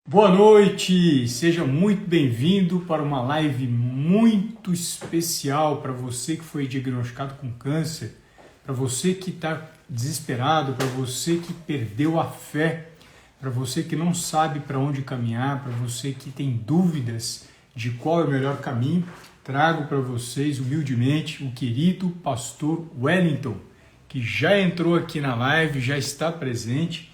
Boa noite, seja muito bem-vindo para uma live muito especial para você que foi diagnosticado com câncer, para você que está desesperado, para você que perdeu a fé, para você que não sabe para onde caminhar, para você que tem dúvidas de qual é o melhor caminho. Trago para vocês humildemente o querido pastor Wellington, que já entrou aqui na live, já está presente.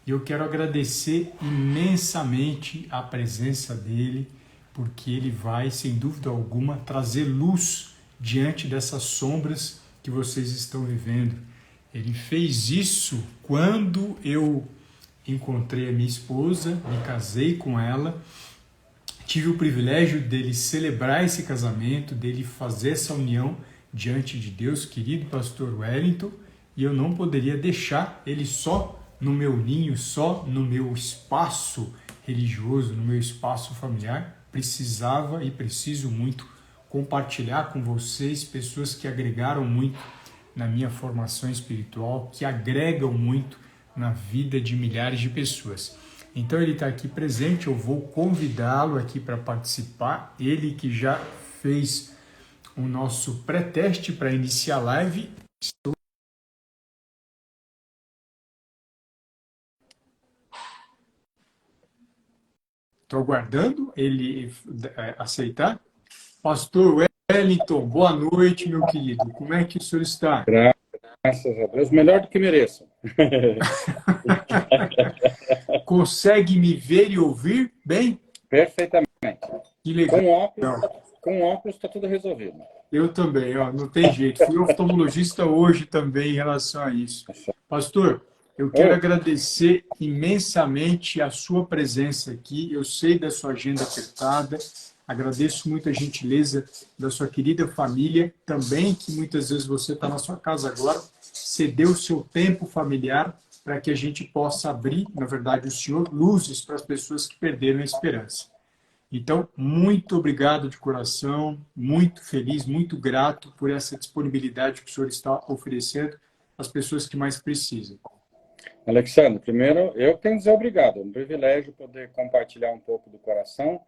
E eu quero agradecer imensamente a presença dele, porque ele vai, sem dúvida alguma, trazer luz diante dessas sombras que vocês estão vivendo. Ele fez isso quando eu encontrei a minha esposa, me casei com ela, tive o privilégio dele celebrar esse casamento, dele fazer essa união diante de Deus, querido pastor Wellington, e eu não poderia deixar ele só no meu ninho, só no meu espaço religioso, no meu espaço familiar. Precisava e preciso muito compartilhar com vocês pessoas que agregaram muito na minha formação espiritual, que agregam muito na vida de milhares de pessoas. Então ele está aqui presente, eu vou convidá-lo aqui para participar, ele que já fez o nosso pré-teste para iniciar a live. Estou aguardando ele aceitar. Pastor Wellington, boa noite, meu querido. Como é que o senhor está? Graças a Deus, melhor do que mereço. Consegue me ver e ouvir bem? Perfeitamente. Que legal. Com óculos está tudo resolvido. Eu também, ó, não tem jeito. Fui oftalmologista hoje também em relação a isso. Pastor, eu quero Oh, agradecer imensamente a sua presença aqui. Eu sei da sua agenda apertada. Agradeço muito a gentileza da sua querida família também, que muitas vezes você está na sua casa agora, cedeu o seu tempo familiar para que a gente possa abrir, na verdade, o Senhor, luzes para as pessoas que perderam a esperança. Então, muito obrigado de coração, muito feliz, muito grato por essa disponibilidade que o senhor está oferecendo às pessoas que mais precisam. Alexandre, primeiro eu tenho que dizer obrigado. É um privilégio poder compartilhar um pouco do coração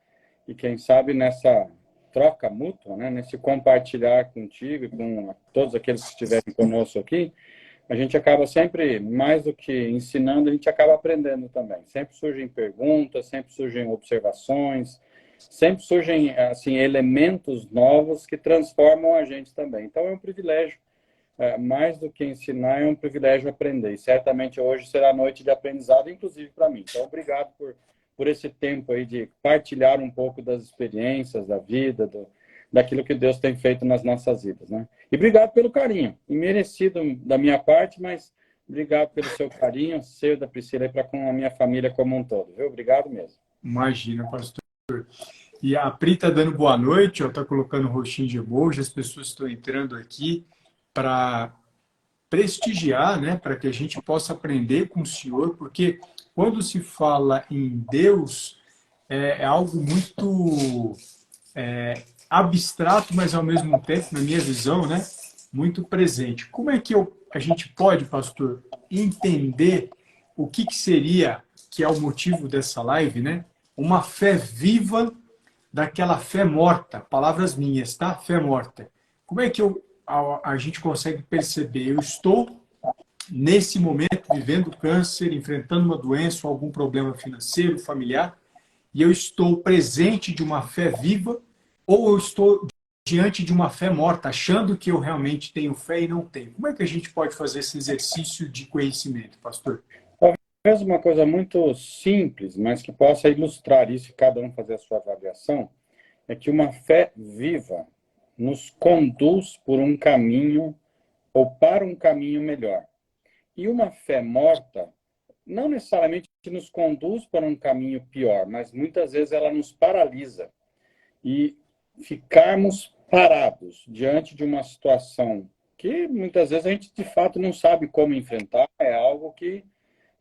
e quem sabe nessa troca mútua, né, nesse compartilhar contigo e com todos aqueles que estiverem conosco aqui, a gente acaba sempre, mais do que ensinando, a gente acaba aprendendo também. Sempre surgem perguntas, sempre surgem observações, sempre surgem assim elementos novos que transformam a gente também. Então é um privilégio, mais do que ensinar, é um privilégio aprender. E certamente hoje será noite de aprendizado, inclusive para mim. Então obrigado por esse tempo aí de partilhar um pouco das experiências, da vida, daquilo que Deus tem feito nas nossas vidas, né? E obrigado pelo carinho, imerecido da minha parte, mas obrigado pelo seu carinho, seu da Priscila e para com a minha família como um todo, viu? Obrigado mesmo. Imagina, pastor. E a Pri está dando boa noite, está colocando o roxinho de emoji, as pessoas estão entrando aqui para prestigiar, né, para que a gente possa aprender com o Senhor, porque quando se fala em Deus, é algo muito abstrato, mas ao mesmo tempo, na minha visão, né, muito presente. Como é que a gente pode, pastor, entender o que seria, que é o motivo dessa live, né, uma fé viva daquela fé morta, palavras minhas, tá? Fé morta. Como é que a gente consegue perceber? Eu estou, nesse momento, vivendo câncer, enfrentando uma doença ou algum problema financeiro, familiar, e eu estou presente de uma fé viva, ou eu estou diante de uma fé morta, achando que eu realmente tenho fé e não tenho. Como é que a gente pode fazer esse exercício de conhecimento, pastor? Talvez uma coisa muito simples, mas que possa ilustrar isso e cada um fazer a sua avaliação, é que uma fé viva nos conduz por um caminho ou para um caminho melhor. E uma fé morta não necessariamente nos conduz para um caminho pior, mas muitas vezes ela nos paralisa. E ficarmos parados diante de uma situação que muitas vezes a gente de fato não sabe como enfrentar, é algo que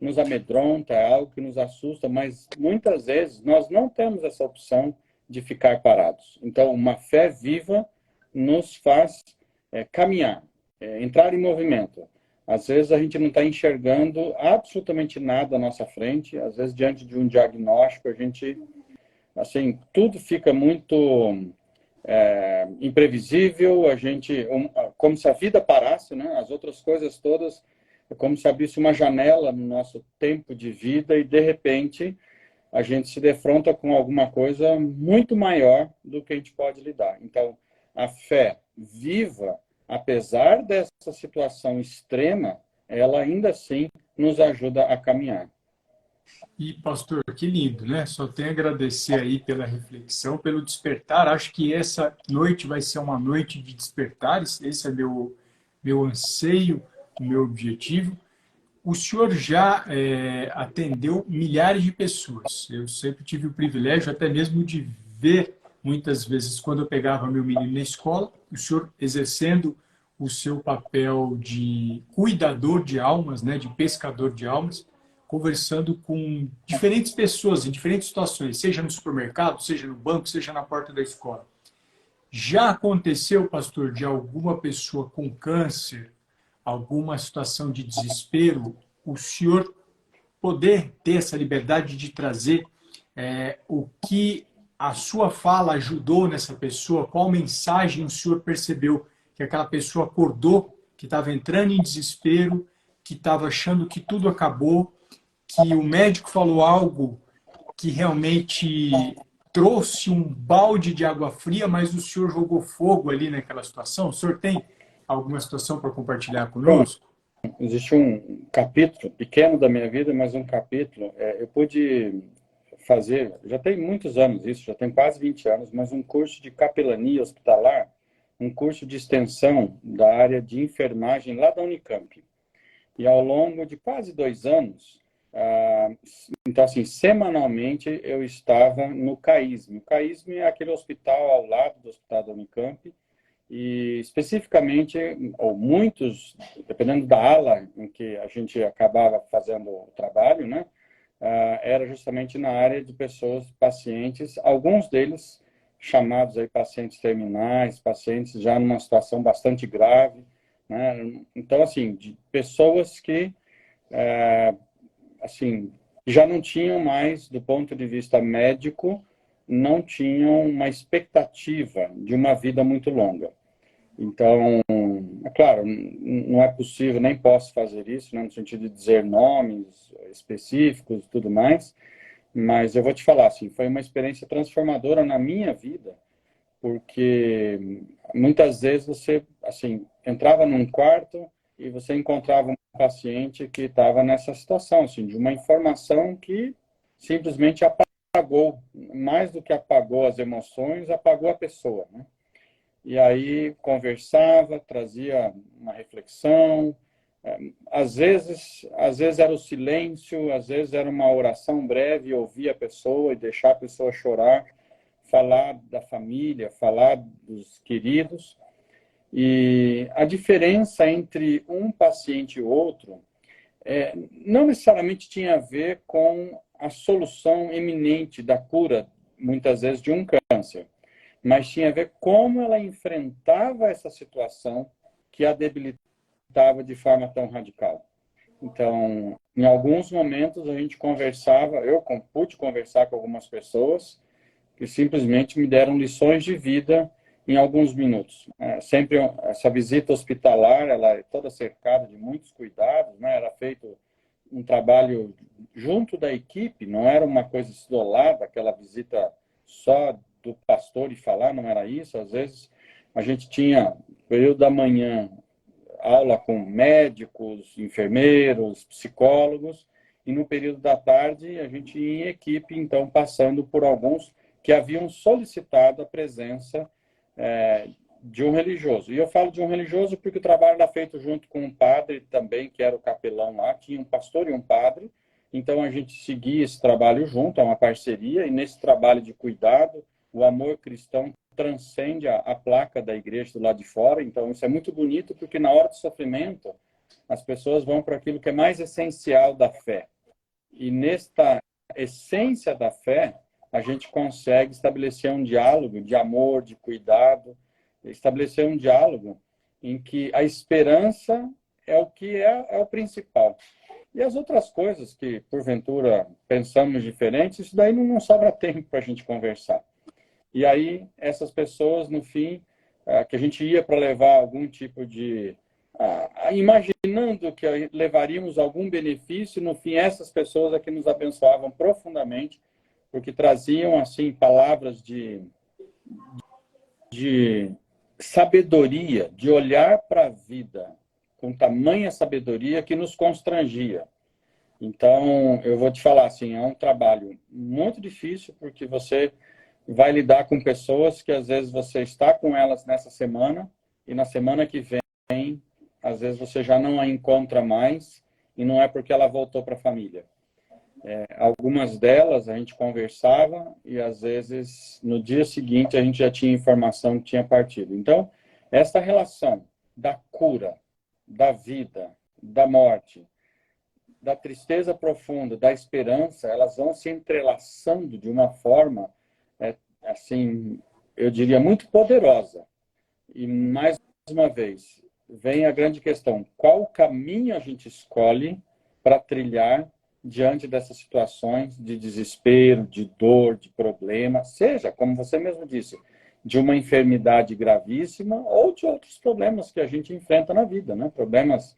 nos amedronta, é algo que nos assusta, mas muitas vezes nós não temos essa opção de ficar parados. Então, uma fé viva nos faz caminhar, entrar em movimento. Às vezes a gente não está enxergando absolutamente nada à nossa frente. Às vezes, diante de um diagnóstico, a gente, assim, tudo fica muito imprevisível. Como se a vida parasse, né? As outras coisas todas, é como se abrisse uma janela no nosso tempo de vida e, de repente, a gente se defronta com alguma coisa muito maior do que a gente pode lidar. Então, a fé viva, apesar dessa situação extrema, ela ainda assim nos ajuda a caminhar. E, pastor, que lindo, né? Só tenho a agradecer aí pela reflexão, pelo despertar. Acho que essa noite vai ser uma noite de despertares. Esse é meu anseio, o meu objetivo. O senhor já atendeu milhares de pessoas. Eu sempre tive o privilégio até mesmo de ver, muitas vezes, quando eu pegava meu menino na escola, o senhor exercendo o seu papel de cuidador de almas, né, de pescador de almas, conversando com diferentes pessoas em diferentes situações, seja no supermercado, seja no banco, seja na porta da escola. Já aconteceu, pastor, de alguma pessoa com câncer, alguma situação de desespero, o senhor poder ter essa liberdade de trazer o que a sua fala ajudou nessa pessoa, qual mensagem o senhor percebeu que aquela pessoa acordou, que estava entrando em desespero, que estava achando que tudo acabou, que o médico falou algo que realmente trouxe um balde de água fria, mas o senhor jogou fogo ali naquela situação? O senhor tem alguma situação para compartilhar Bom, conosco? existe um capítulo pequeno da minha vida, mas um capítulo. Eu pude fazer, já tem muitos anos isso, já tem quase 20 anos, mas um curso de capelania hospitalar, um curso de extensão da área de enfermagem lá da Unicamp. E ao longo de quase 2 anos, então assim, semanalmente eu estava no CAISM. O CAISM é aquele hospital ao lado do hospital da Unicamp, e especificamente, ou muitos, dependendo da ala em que a gente acabava fazendo o trabalho, né, era justamente na área de pessoas, pacientes, alguns deles chamados aí pacientes terminais, pacientes já numa situação bastante grave, né? Então, assim, de pessoas que, assim, já não tinham mais, do ponto de vista médico, não tinham uma expectativa de uma vida muito longa. Então, é claro, não é possível, nem posso fazer isso, né, no sentido de dizer nomes específicos e tudo mais, mas eu vou te falar, assim, foi uma experiência transformadora na minha vida, porque muitas vezes você, assim, entrava num quarto e você encontrava um paciente que estava nessa situação, assim, de uma informação que simplesmente apagou, mais do que apagou as emoções, apagou a pessoa, né? E aí conversava, trazia uma reflexão, às vezes era o silêncio, às vezes era uma oração breve, ouvir a pessoa e deixar a pessoa chorar, falar da família, falar dos queridos. E a diferença entre um paciente e outro não necessariamente tinha a ver com a solução eminente da cura, muitas vezes, de um câncer, mas tinha a ver como ela enfrentava essa situação que a debilitava de forma tão radical. Então, em alguns momentos a gente conversava, eu pude conversar com algumas pessoas que simplesmente me deram lições de vida em alguns minutos. Sempre essa visita hospitalar, ela é toda cercada de muitos cuidados, né? Era feito um trabalho junto da equipe, não era uma coisa isolada, aquela visita só do pastor e falar, não era isso. Às vezes a gente tinha, no período da manhã, aula com médicos, enfermeiros, psicólogos, e no período da tarde a gente ia em equipe, então, passando por alguns que haviam solicitado a presença de um religioso. E eu falo de um religioso porque o trabalho era feito junto com um padre também, que era o capelão lá, tinha um pastor e um padre, então a gente seguia esse trabalho junto, é uma parceria, e nesse trabalho de cuidado, o amor cristão transcende a placa da igreja do lado de fora. Então isso é muito bonito, porque na hora do sofrimento as pessoas vão para aquilo que é mais essencial da fé. E nesta essência da fé, a gente consegue estabelecer um diálogo de amor, de cuidado, estabelecer um diálogo em que a esperança é o que é o principal. E as outras coisas que, porventura, pensamos diferentes, isso daí não sobra tempo para a gente conversar. E aí, essas pessoas, no fim, que a gente ia para levar algum tipo de... imaginando que levaríamos algum benefício, no fim, essas pessoas é que nos abençoavam profundamente, porque traziam, assim, palavras de sabedoria, de olhar para a vida com tamanha sabedoria que nos constrangia. Então, eu vou te falar assim, é um trabalho muito difícil, porque você vai lidar com pessoas que às vezes você está com elas nessa semana e na semana que vem, às vezes você já não a encontra mais e não é porque ela voltou para a família. Algumas delas a gente conversava e às vezes no dia seguinte a gente já tinha informação que tinha partido. Então, essa relação da cura, da vida, da morte, da tristeza profunda, da esperança, elas vão se entrelaçando de uma forma, assim, eu diria, muito poderosa. E, mais uma vez, vem a grande questão: qual caminho a gente escolhe para trilhar diante dessas situações de desespero, de dor, de problema, seja, como você mesmo disse, de uma enfermidade gravíssima ou de outros problemas que a gente enfrenta na vida, né? Problemas,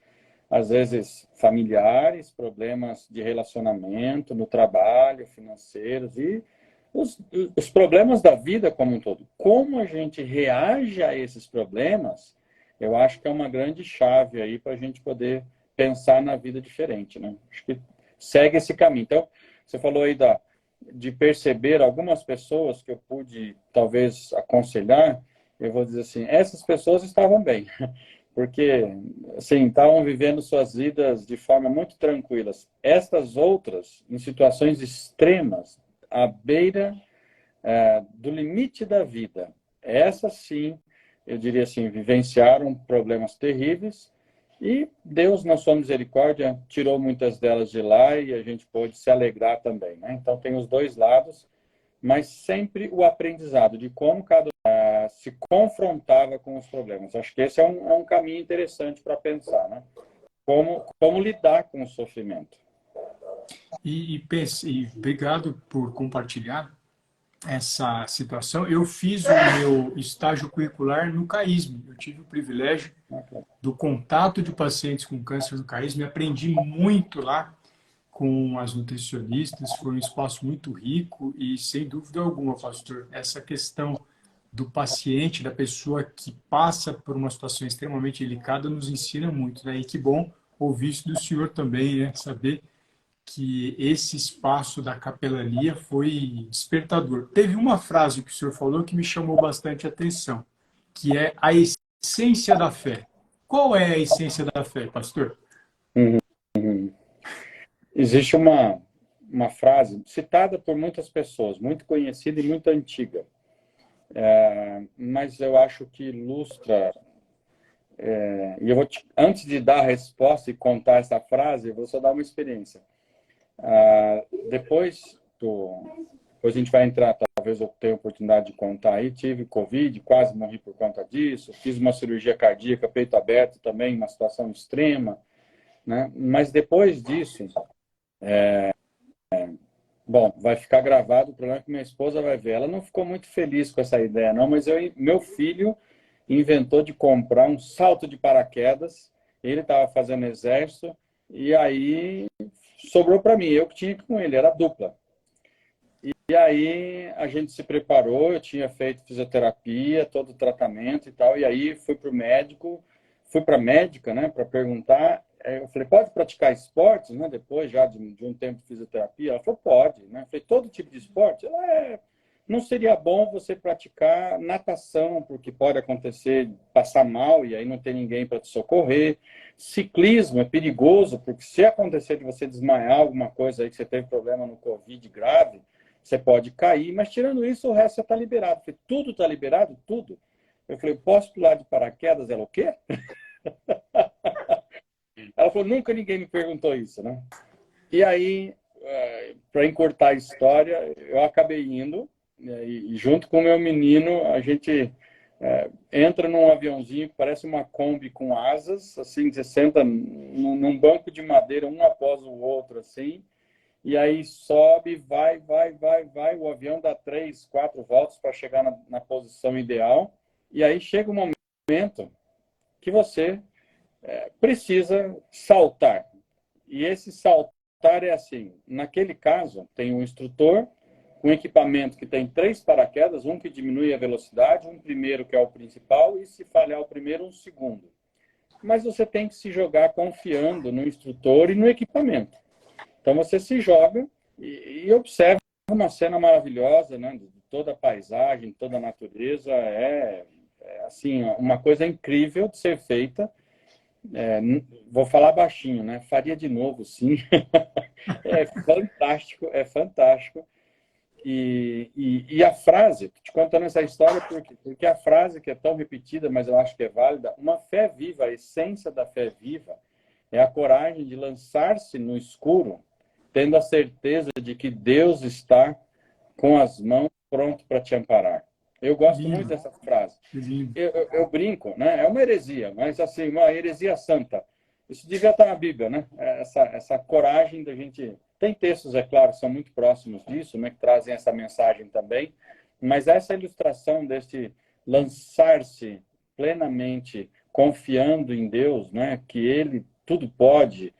às vezes, familiares, problemas de relacionamento, no trabalho, financeiros e os problemas da vida como um todo. Como a gente reage a esses problemas, eu acho que é uma grande chave aí para a gente poder pensar na vida diferente, né? Acho que segue esse caminho. Então, você falou aí de perceber algumas pessoas que eu pude, talvez, aconselhar, eu vou dizer assim, essas pessoas estavam bem, porque, assim, estavam vivendo suas vidas de forma muito tranquilas. Estas outras, em situações extremas, à beira do limite da vida, essas sim, eu diria assim, vivenciaram problemas terríveis e Deus, na sua misericórdia, tirou muitas delas de lá e a gente pôde se alegrar também, né? Então, tem os dois lados, mas sempre o aprendizado de como cada se confrontava com os problemas. Acho que esse é um caminho interessante para pensar, né? Como lidar com o sofrimento. E obrigado por compartilhar essa situação. Eu fiz o meu estágio curricular no CAISM. Eu tive o privilégio do contato de pacientes com câncer no CAISM e aprendi muito lá com as nutricionistas. Foi um espaço muito rico e, sem dúvida alguma, pastor, essa questão do paciente, da pessoa que passa por uma situação extremamente delicada, nos ensina muito, né? E que bom ouvir isso do senhor também, né? Saber que esse espaço da capelania foi despertador. Teve uma frase que o senhor falou que me chamou bastante atenção, que é a essência da fé. Qual é a essência da fé, pastor? Existe uma frase citada por muitas pessoas, muito conhecida e muito antiga, mas eu acho que ilustra. E eu antes de dar a resposta e contar essa frase, eu vou só dar uma experiência. Depois a gente vai entrar, talvez eu tenha a oportunidade de contar aí, tive Covid, quase morri por conta disso, fiz uma cirurgia cardíaca, peito aberto também, uma situação extrema, né? Mas depois disso, bom, vai ficar gravado, o problema é que minha esposa vai ver. Ela não ficou muito feliz com essa ideia, não, mas meu filho inventou de comprar um salto de paraquedas, ele estava fazendo exército, e aí sobrou para mim, eu que tinha que ir com ele, era dupla. E aí a gente se preparou, eu tinha feito fisioterapia, todo o tratamento e tal, e aí fui para o médico, fui para a médica, né, para perguntar, eu falei, pode praticar esportes, né, depois já de um tempo de fisioterapia? Ela falou, pode, né, eu falei, todo tipo de esporte? Não seria bom você praticar natação, porque pode acontecer, passar mal, e aí não tem ninguém para te socorrer. Ciclismo é perigoso, porque se acontecer de você desmaiar alguma coisa aí, que você teve problema no Covid grave, você pode cair, mas tirando isso, o resto está liberado. Eu falei, tudo está liberado? Tudo. Eu falei, posso pular de paraquedas? Ela, o quê? Ela falou, nunca ninguém me perguntou isso, né? E aí, para encurtar a história, eu acabei indo, né, e junto com o meu menino, a gente entra num aviãozinho que parece uma Kombi com asas, assim, você senta num banco de madeira, um após o outro, assim, e aí sobe, vai, o avião dá 3, 4 voltas para chegar na posição ideal, e aí chega um momento que você precisa saltar. E esse saltar é assim, naquele caso, tem um instrutor, um equipamento que tem 3 paraquedas, um que diminui a velocidade, um primeiro que é o principal, e se falhar o primeiro, um segundo. Mas você tem que se jogar confiando no instrutor e no equipamento. Então você se joga e observa uma cena maravilhosa, né, de toda a paisagem, toda a natureza, assim, uma coisa incrível de ser feita. Vou falar baixinho, né? Faria de novo, sim. É fantástico, é fantástico. E a frase, te contando essa história, porque a frase que é tão repetida, mas eu acho que é válida, uma fé viva, a essência da fé viva, é a coragem de lançar-se no escuro, tendo a certeza de que Deus está com as mãos pronto para te amparar. Eu gosto muito Lindo, dessa frase. lindo. Eu brinco, né? É uma heresia, mas assim, uma heresia santa. Isso devia estar na Bíblia, né? Essa coragem da gente... Tem textos, é claro, que são muito próximos disso, né? Que trazem essa mensagem também. Mas essa ilustração deste lançar-se plenamente confiando em Deus, né? Que Ele tudo pode,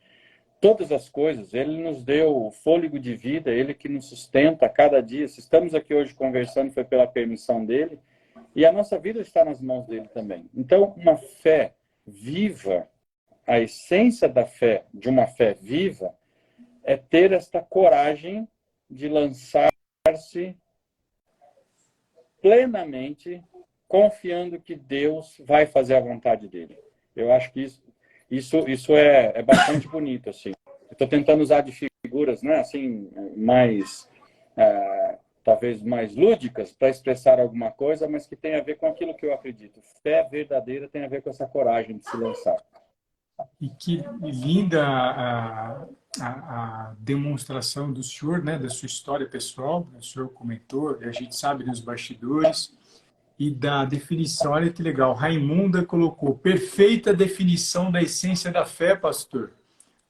todas as coisas. Ele nos deu o fôlego de vida, Ele que nos sustenta a cada dia. Se estamos aqui hoje conversando, foi pela permissão dEle. E a nossa vida está nas mãos dele também. Então, uma fé viva, a essência da fé, de uma fé viva, é ter esta coragem de lançar-se plenamente, confiando que Deus vai fazer a vontade dele. Eu acho que isso é bastante bonito, assim. Estou tentando usar de figuras, né, assim, mais... talvez mais lúdicas para expressar alguma coisa, mas que tem a ver com aquilo que eu acredito. Fé verdadeira tem a ver com essa coragem de se lançar. E que linda a demonstração do senhor, né, da sua história pessoal, o senhor comentou, e a gente sabe dos bastidores, e da definição. Olha que legal, Raimunda colocou, perfeita definição da essência da fé, pastor.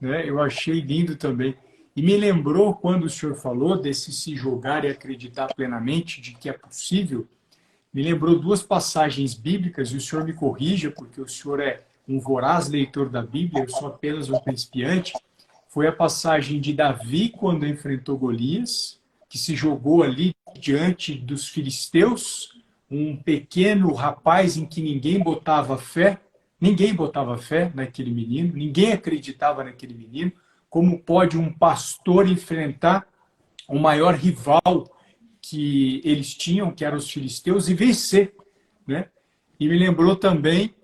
Né? Eu achei lindo também. E me lembrou, quando o senhor falou desse se jogar e acreditar plenamente de que é possível, me lembrou duas passagens bíblicas, e o senhor me corrija, porque o senhor é um voraz leitor da Bíblia, eu sou apenas um principiante. Foi a passagem de Davi, quando enfrentou Golias, que se jogou ali diante dos filisteus, um pequeno rapaz em que ninguém botava fé naquele menino, ninguém acreditava naquele menino. Como pode um pastor enfrentar o maior rival que eles tinham, que eram os filisteus, e vencer, né? E me lembrou também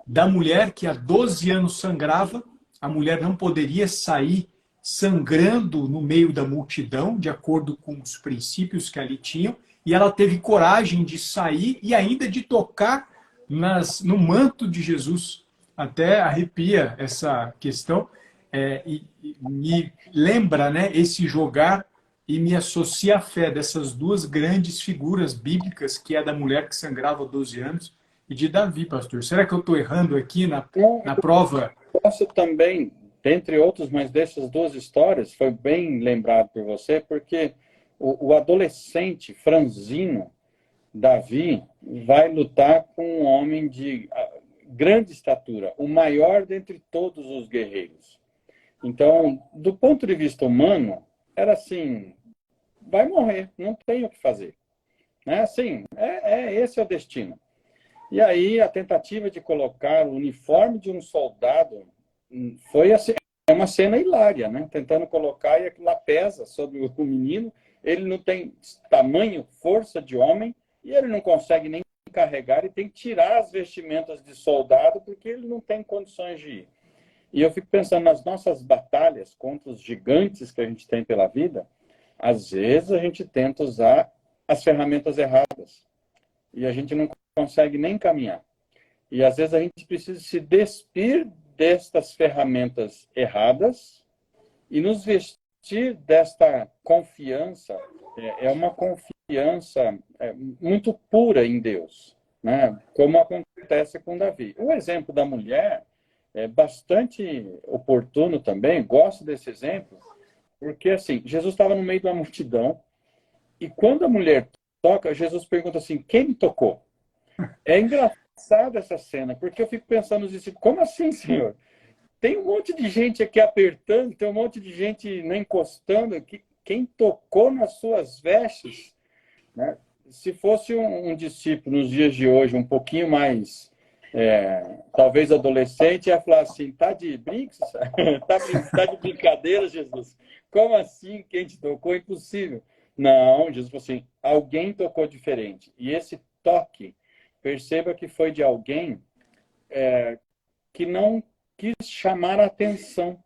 da mulher que há 12 anos sangrava, a mulher não poderia sair sangrando no meio da multidão, de acordo com os princípios que ali tinham, e ela teve coragem de sair e ainda de tocar no manto de Jesus. Até arrepia essa questão, e me lembra, né, esse jogar, e me associa à fé dessas duas grandes figuras bíblicas, que é da mulher que sangrava 12 anos e de Davi, pastor. Será que eu estou errando aqui na prova? Posso também, dentre outros, mas dessas duas histórias, foi bem lembrado por você, porque o adolescente franzino, Davi, vai lutar com um homem de grande estatura, o maior dentre todos os guerreiros. Então, do ponto de vista humano, era assim, vai morrer, não tem o que fazer. Né? Assim, esse é o destino. E aí a tentativa de colocar o uniforme de um soldado foi assim, uma cena hilária, né? Tentando colocar e aquilo lá pesa sobre o menino, ele não tem tamanho, força de homem, e ele não consegue nem carregar e tem que tirar as vestimentas de soldado porque ele não tem condições de ir. E eu fico pensando nas nossas batalhas contra os gigantes que a gente tem pela vida, às vezes a gente tenta usar as ferramentas erradas e a gente não consegue nem caminhar. E às vezes a gente precisa se despir destas ferramentas erradas e nos vestir desta confiança. É uma confiança muito pura em Deus. né? Como acontece com Davi. O exemplo da mulher é bastante oportuno também, gosto desse exemplo, porque assim, Jesus estava no meio de uma multidão, e quando a mulher toca, Jesus pergunta assim, quem me tocou? É engraçado essa cena, porque eu fico pensando assim, como assim, Senhor? Tem um monte de gente aqui apertando, tem um monte de gente não encostando. Quem tocou nas suas vestes, né? Se fosse um discípulo nos dias de hoje, um pouquinho mais, talvez adolescente, ia falar assim, tá de brinks? Tá de brincadeira, Jesus? Como assim quem te tocou? Impossível. Não, Jesus falou assim, alguém tocou diferente. E esse toque, perceba que foi de alguém que não quis chamar a atenção.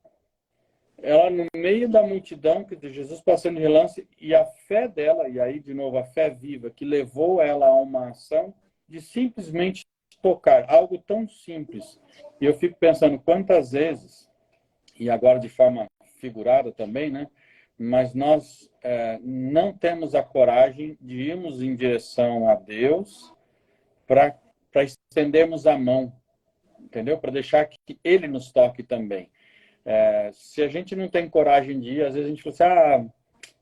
Ela, no meio da multidão, que de Jesus passando de relance, e a fé dela, e aí, de novo, a fé viva, que levou ela a uma ação de simplesmente tocar, algo tão simples. E eu fico pensando quantas vezes, e agora de forma figurada também, né? Mas nós não temos a coragem de irmos em direção a Deus para estendermos a mão, entendeu? Para deixar que Ele nos toque também. Se a gente não tem coragem de ir, às vezes a gente fala assim,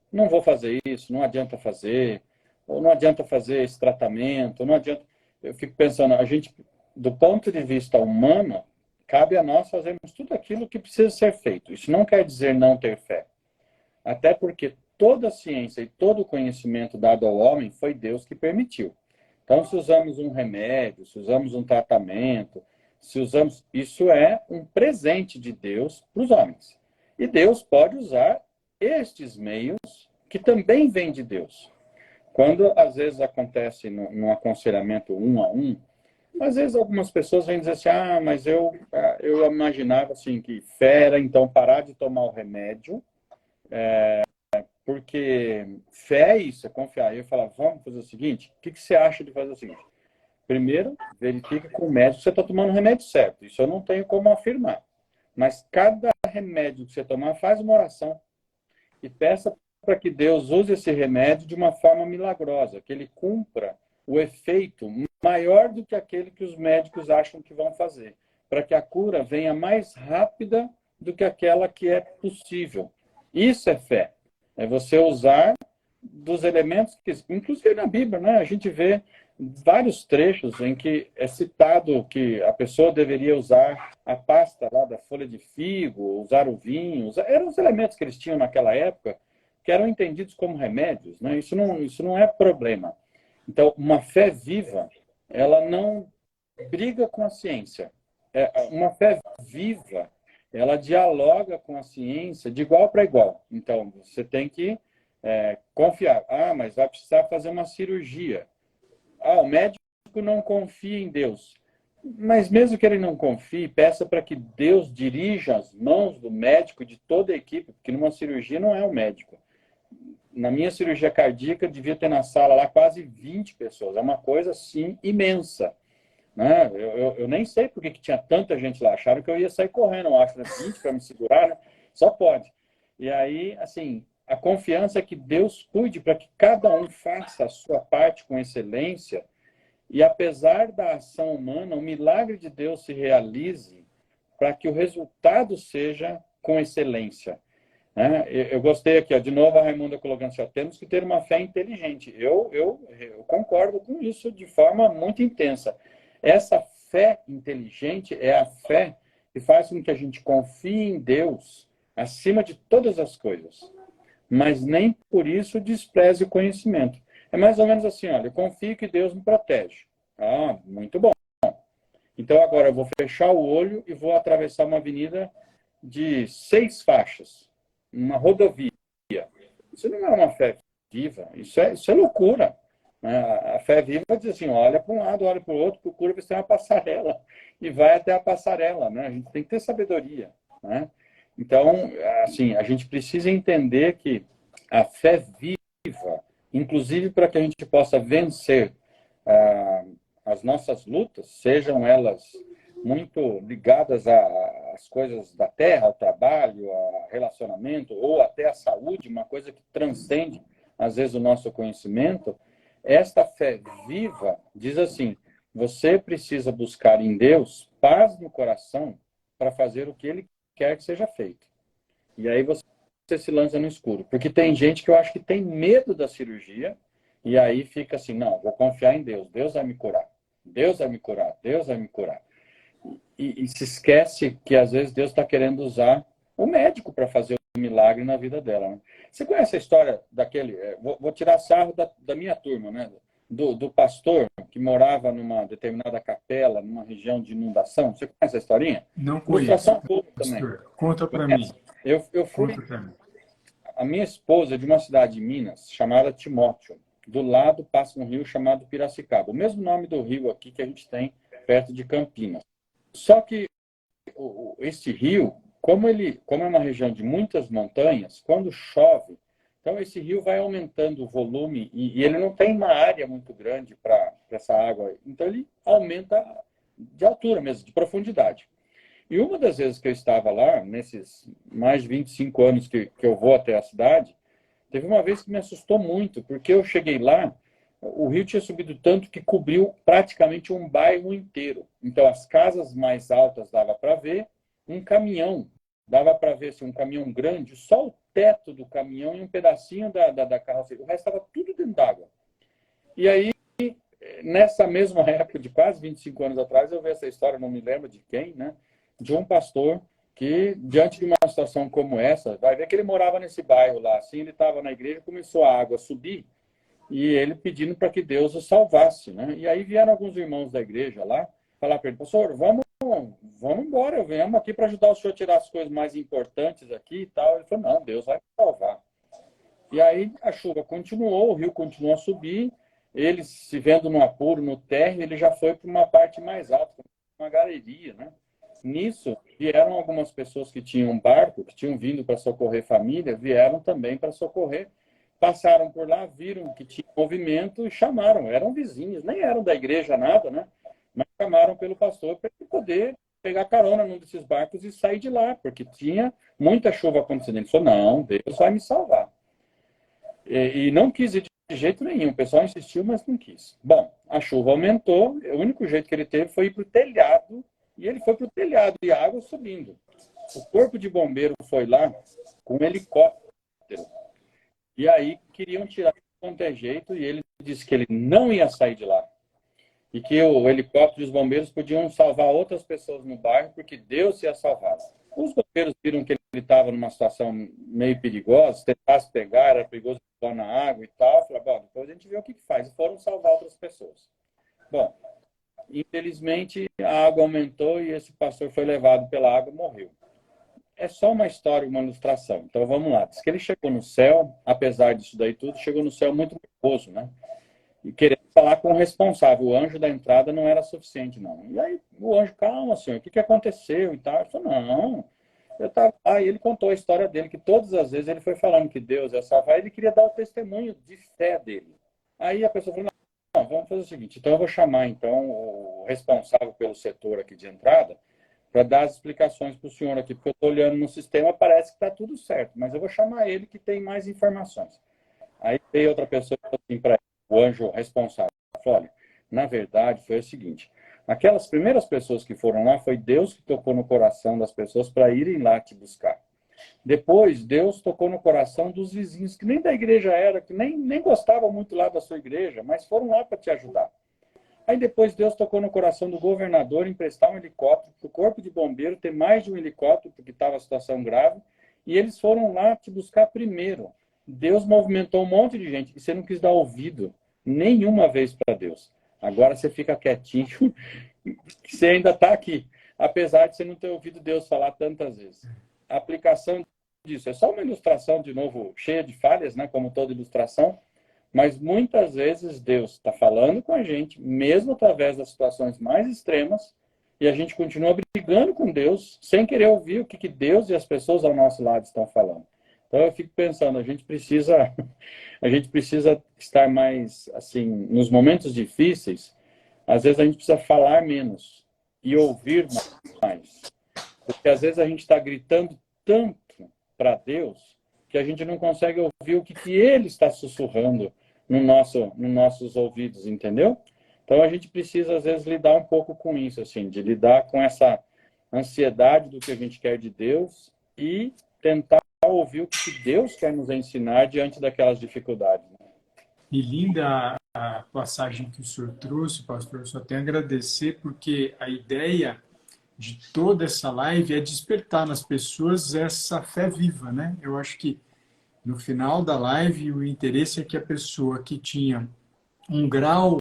não vou fazer isso, não adianta fazer, ou não adianta fazer esse tratamento, não adianta. Eu fico pensando, a gente, do ponto de vista humano, cabe a nós fazermos tudo aquilo que precisa ser feito. Isso não quer dizer não ter fé. Até porque toda a ciência e todo o conhecimento dado ao homem foi Deus que permitiu. Então, se usamos um remédio, se usamos um tratamento, se usamos. Isso é um presente de Deus para os homens. E Deus pode usar estes meios que também vêm de Deus. Quando às vezes acontece num aconselhamento um a um, às vezes algumas pessoas vêm dizer assim, mas eu imaginava assim que fé era então parar de tomar o remédio, porque fé é isso, é confiar. Eu falava, vamos fazer o seguinte, o que você acha de fazer o seguinte? Primeiro, verifique com o médico se você está tomando o remédio certo. Isso eu não tenho como afirmar. Mas cada remédio que você tomar, faz uma oração. E peça para que Deus use esse remédio de uma forma milagrosa, que ele cumpra o efeito maior do que aquele que os médicos acham que vão fazer, para que a cura venha mais rápida do que aquela que é possível. Isso é fé. É você usar dos elementos que, inclusive na Bíblia, né, a gente vê vários trechos em que é citado que a pessoa deveria usar a pasta lá da folha de figo, usar o vinho, eram os elementos que eles tinham naquela época que eram entendidos como remédios, né? Isso não é problema. Então, uma fé viva, ela não briga com a ciência. Uma fé viva, ela dialoga com a ciência de igual para igual. Então, você tem que confiar. Mas vai precisar fazer uma cirurgia. O médico não confia em Deus. Mas mesmo que ele não confie, peça para que Deus dirija as mãos do médico, de toda a equipe, porque numa cirurgia não é o médico. Na minha cirurgia cardíaca, devia ter na sala lá quase 20 pessoas. É uma coisa, assim, imensa. Né? Eu nem sei por que tinha tanta gente lá. Acharam que eu ia sair correndo, eu acho, né? 20 para me segurar, né? Só pode. E aí, assim, a confiança é que Deus cuide para que cada um faça a sua parte com excelência e, apesar da ação humana, o milagre de Deus se realize para que o resultado seja com excelência. Né? Eu gostei aqui, de novo a Raimunda colocando assim, temos que ter uma fé inteligente. Eu concordo com isso de forma muito intensa. Essa fé inteligente é a fé que faz com que a gente confie em Deus acima de todas as coisas, mas nem por isso despreze o conhecimento. É mais ou menos assim, olha, eu confio que Deus me protege. Muito bom. Então agora eu vou fechar o olho e vou atravessar uma avenida de 6 faixas, uma rodovia. Isso não é uma fé viva, isso é loucura. A fé viva diz assim, olha para um lado, olha para o outro, procura ver se tem uma passarela e vai até a passarela. Né? A gente tem que ter sabedoria. Né? Então, assim, a gente precisa entender que a fé viva, inclusive para que a gente possa vencer as nossas lutas, sejam elas muito ligadas às coisas da terra, ao trabalho, ao relacionamento, ou até à saúde, uma coisa que transcende, às vezes, o nosso conhecimento, esta fé viva diz assim, Você precisa buscar em Deus paz no coração para fazer o que Ele quer que seja feito. E aí você se lança no escuro. Porque tem gente que eu acho que tem medo da cirurgia e aí fica assim, não, vou confiar em Deus. Deus vai me curar. Deus vai me curar. Deus vai me curar. E se esquece que às vezes Deus está querendo usar o médico para fazer um milagre na vida dela. Né? Você conhece a história daquele... Vou tirar sarro da minha turma, né? Do pastor que morava numa determinada capela, numa região de inundação. Você conhece a historinha? Não conheço. Ilustração boa também. Conta para mim. Eu fui... Conta para mim. A minha esposa é de uma cidade de Minas, chamada Timóteo. Do lado passa um rio chamado Piracicaba. O mesmo nome do rio aqui que a gente tem perto de Campinas. Só que esse rio, como é uma região de muitas montanhas, quando chove, então esse rio vai aumentando o volume e ele não tem uma área muito grande para essa água. Então ele aumenta de altura mesmo, de profundidade. E uma das vezes que eu estava lá, nesses mais de 25 anos que eu vou até a cidade, teve uma vez que me assustou muito, porque eu cheguei lá, o rio tinha subido tanto que cobriu praticamente um bairro inteiro. Então, as casas mais altas dava para ver, um caminhão, dava para ver assim, um caminhão grande, só o teto do caminhão e um pedacinho da carroceria. O resto estava tudo dentro d'água. E aí, nessa mesma época, de quase 25 anos atrás, eu vi essa história, não me lembro de quem, né? De um pastor que, diante de uma situação como essa, vai ver que ele morava nesse bairro lá, assim, ele estava na igreja, começou a água a subir, e ele pedindo para que Deus o salvasse, né? E aí vieram alguns irmãos da igreja lá, falar para ele, pastor, vamos embora, viemos aqui para ajudar o senhor a tirar as coisas mais importantes aqui e tal. Ele falou, não, Deus vai me salvar. E aí a chuva continuou, o rio continuou a subir, ele se vendo no apuro, no térreo, ele já foi para uma parte mais alta, uma galeria, né? Nisso, vieram algumas pessoas que tinham um barco, que tinham vindo para socorrer família, vieram também para socorrer, passaram por lá, viram que tinha movimento e chamaram, eram vizinhos, nem eram da igreja nada, né? Mas chamaram pelo pastor para ele poder pegar carona num desses barcos e sair de lá, porque tinha muita chuva acontecendo. Ele falou, não, Deus vai me salvar. E não quis ir de jeito nenhum, o pessoal insistiu, mas não quis. Bom, a chuva aumentou, o único jeito que ele teve foi ir para o telhado, e ele foi para o telhado e a água subindo. O corpo de bombeiro foi lá com um helicóptero. E aí queriam tirar de qualquer jeito e ele disse que ele não ia sair de lá. E que o helicóptero e os bombeiros podiam salvar outras pessoas no bairro porque Deus ia salvar. Os bombeiros viram que ele estava numa situação meio perigosa, se tentasse pegar, era perigoso pular na água e tal. Falaram, bom, depois a gente vê o que faz. E foram salvar outras pessoas. Bom, infelizmente a água aumentou e esse pastor foi levado pela água e morreu. É só uma história, uma ilustração. Então vamos lá. Diz que ele chegou no céu, apesar disso daí tudo, chegou no céu muito nervoso, né? E querendo falar com o responsável. O anjo da entrada não era suficiente, não. E aí o anjo, calma, senhor, o que aconteceu e tal? Ele falou, não, eu tava... Aí ele contou a história dele, que todas as vezes ele foi falando que Deus ia salvar, ele queria dar o testemunho de fé dele. Aí a pessoa falou, não, vamos fazer o seguinte, então eu vou chamar então o responsável pelo setor aqui de entrada para dar as explicações para o senhor aqui, porque eu estou olhando no sistema, parece que está tudo certo, mas eu vou chamar ele que tem mais informações. Aí veio outra pessoa assim para o anjo responsável. Falou, olha, na verdade foi o seguinte, aquelas primeiras pessoas que foram lá, foi Deus que tocou no coração das pessoas para irem lá te buscar. Depois, Deus tocou no coração dos vizinhos, que nem da igreja era, que nem gostavam muito lá da sua igreja, mas foram lá para te ajudar. Aí depois Deus tocou no coração do governador emprestar um helicóptero para o corpo de bombeiro ter mais de um helicóptero, porque estava a situação grave, e eles foram lá te buscar primeiro. Deus movimentou um monte de gente, e você não quis dar ouvido nenhuma vez para Deus. Agora você fica quietinho, que você ainda está aqui, apesar de você não ter ouvido Deus falar tantas vezes. A aplicação disso é só uma ilustração, de novo, cheia de falhas, né, como toda ilustração, mas muitas vezes Deus está falando com a gente, mesmo através das situações mais extremas, e a gente continua brigando com Deus, sem querer ouvir o que Deus e as pessoas ao nosso lado estão falando. Então eu fico pensando, a gente precisa estar mais, assim, nos momentos difíceis, às vezes a gente precisa falar menos e ouvir mais. Porque às vezes a gente está gritando tanto para Deus que a gente não consegue ouvir o que Ele está sussurrando nos nossos ouvidos, entendeu? Então a gente precisa, às vezes, lidar um pouco com isso, assim, de lidar com essa ansiedade do que a gente quer de Deus e tentar ouvir o que Deus quer nos ensinar diante daquelas dificuldades. E linda a passagem que o senhor trouxe, pastor. Eu só tenho a agradecer, porque a ideia de toda essa live é despertar nas pessoas essa fé viva, né? Eu acho que no final da live o interesse é que a pessoa que tinha um grau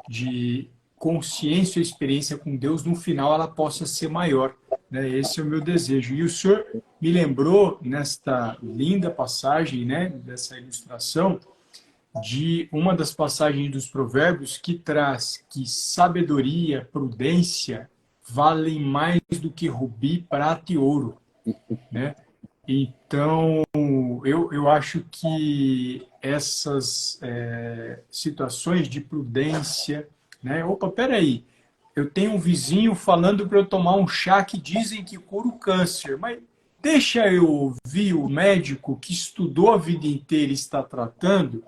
de consciência e experiência com Deus, no final ela possa ser maior, né? Esse é o meu desejo. E o senhor me lembrou, nesta linda passagem, né, dessa ilustração, de uma das passagens dos Provérbios que traz que sabedoria, prudência valem mais do que rubi, prata e ouro, né? Então, eu acho que essas situações de prudência, né? Opa, peraí, eu tenho um vizinho falando para eu tomar um chá que dizem que cura o câncer, mas deixa eu ouvir o médico que estudou a vida inteira e está tratando,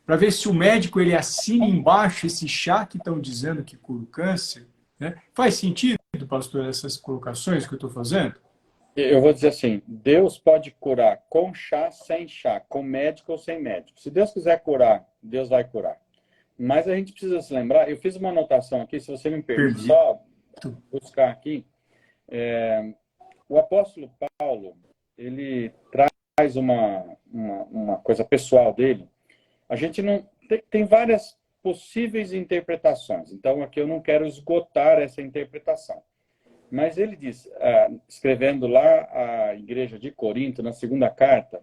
para ver se o médico ele assina embaixo esse chá que estão dizendo que cura o câncer. Né? Faz sentido, pastor, essas colocações que eu estou fazendo? Eu vou dizer assim, Deus pode curar com chá, sem chá, com médico ou sem médico. Se Deus quiser curar, Deus vai curar. Mas a gente precisa se lembrar, eu fiz uma anotação aqui, se você me permite Permito. só buscar aqui. O apóstolo Paulo, ele traz uma coisa pessoal dele. A gente não tem várias possíveis interpretações, então aqui eu não quero esgotar essa interpretação. Mas ele diz, escrevendo lá a igreja de Corinto, na segunda carta,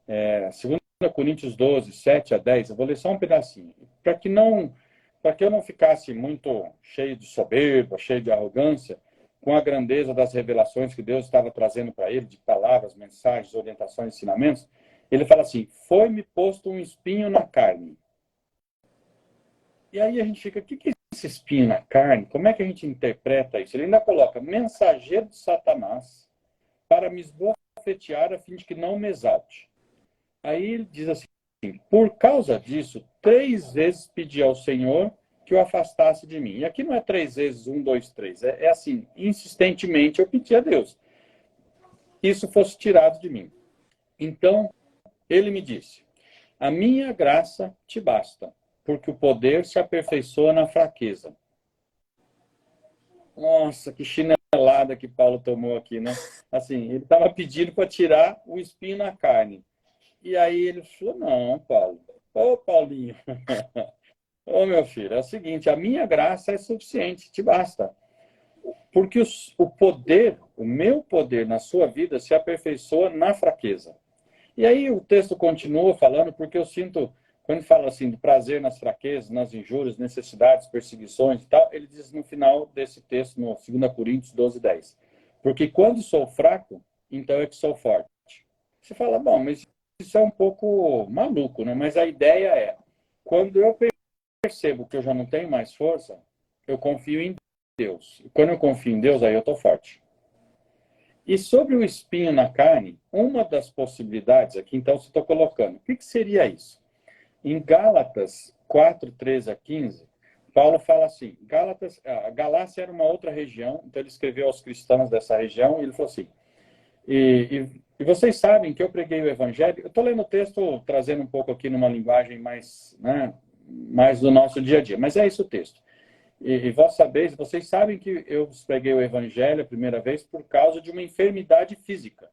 2 Coríntios 12, 7 a 10, eu vou ler só um pedacinho, para que eu não ficasse muito cheio de soberba, cheio de arrogância, com a grandeza das revelações que Deus estava trazendo para ele, de palavras, mensagens, orientações, ensinamentos. Ele fala assim, foi-me posto um espinho na carne. E aí a gente fica, o que é esse espinho na carne? Como é que a gente interpreta isso? Ele ainda coloca, mensageiro de Satanás, para me esbofetear a fim de que não me exalte. Aí ele diz assim, por causa disso, 3 vezes pedi ao Senhor que o afastasse de mim. E aqui não é 3 vezes, 1, 2, 3. É assim, insistentemente eu pedi a Deus que isso fosse tirado de mim. Então, ele me disse, a minha graça te basta, porque o poder se aperfeiçoa na fraqueza. Nossa, que chinelada que Paulo tomou aqui, né? Assim, ele estava pedindo para tirar o espinho na carne. E aí ele falou, não, Paulo. Ô, Paulinho. Ô, meu filho, é o seguinte, a minha graça é suficiente, te basta. Porque o poder, o meu poder na sua vida se aperfeiçoa na fraqueza. E aí o texto continua falando, porque eu sinto, quando fala assim, de prazer nas fraquezas, nas injúrias, necessidades, perseguições e tal, ele diz no final desse texto, no 2 Coríntios 12, 10. Porque quando sou fraco, então é que sou forte. Você fala, bom, mas isso é um pouco maluco, né? Mas a ideia é, quando eu percebo que eu já não tenho mais força, eu confio em Deus. E quando eu confio em Deus, aí eu estou forte. E sobre o espinho na carne, uma das possibilidades aqui, então, você está colocando, o que seria isso? Em Gálatas 4, 13 a 15, Paulo fala assim, a Galácia era uma outra região, então ele escreveu aos cristãos dessa região, e ele falou assim, e vocês sabem que eu preguei o evangelho, eu estou lendo o texto, trazendo um pouco aqui numa linguagem mais, né, mais do nosso dia a dia, mas é esse o texto. E vós sabeis, vocês sabem que eu preguei o evangelho a primeira vez por causa de uma enfermidade física.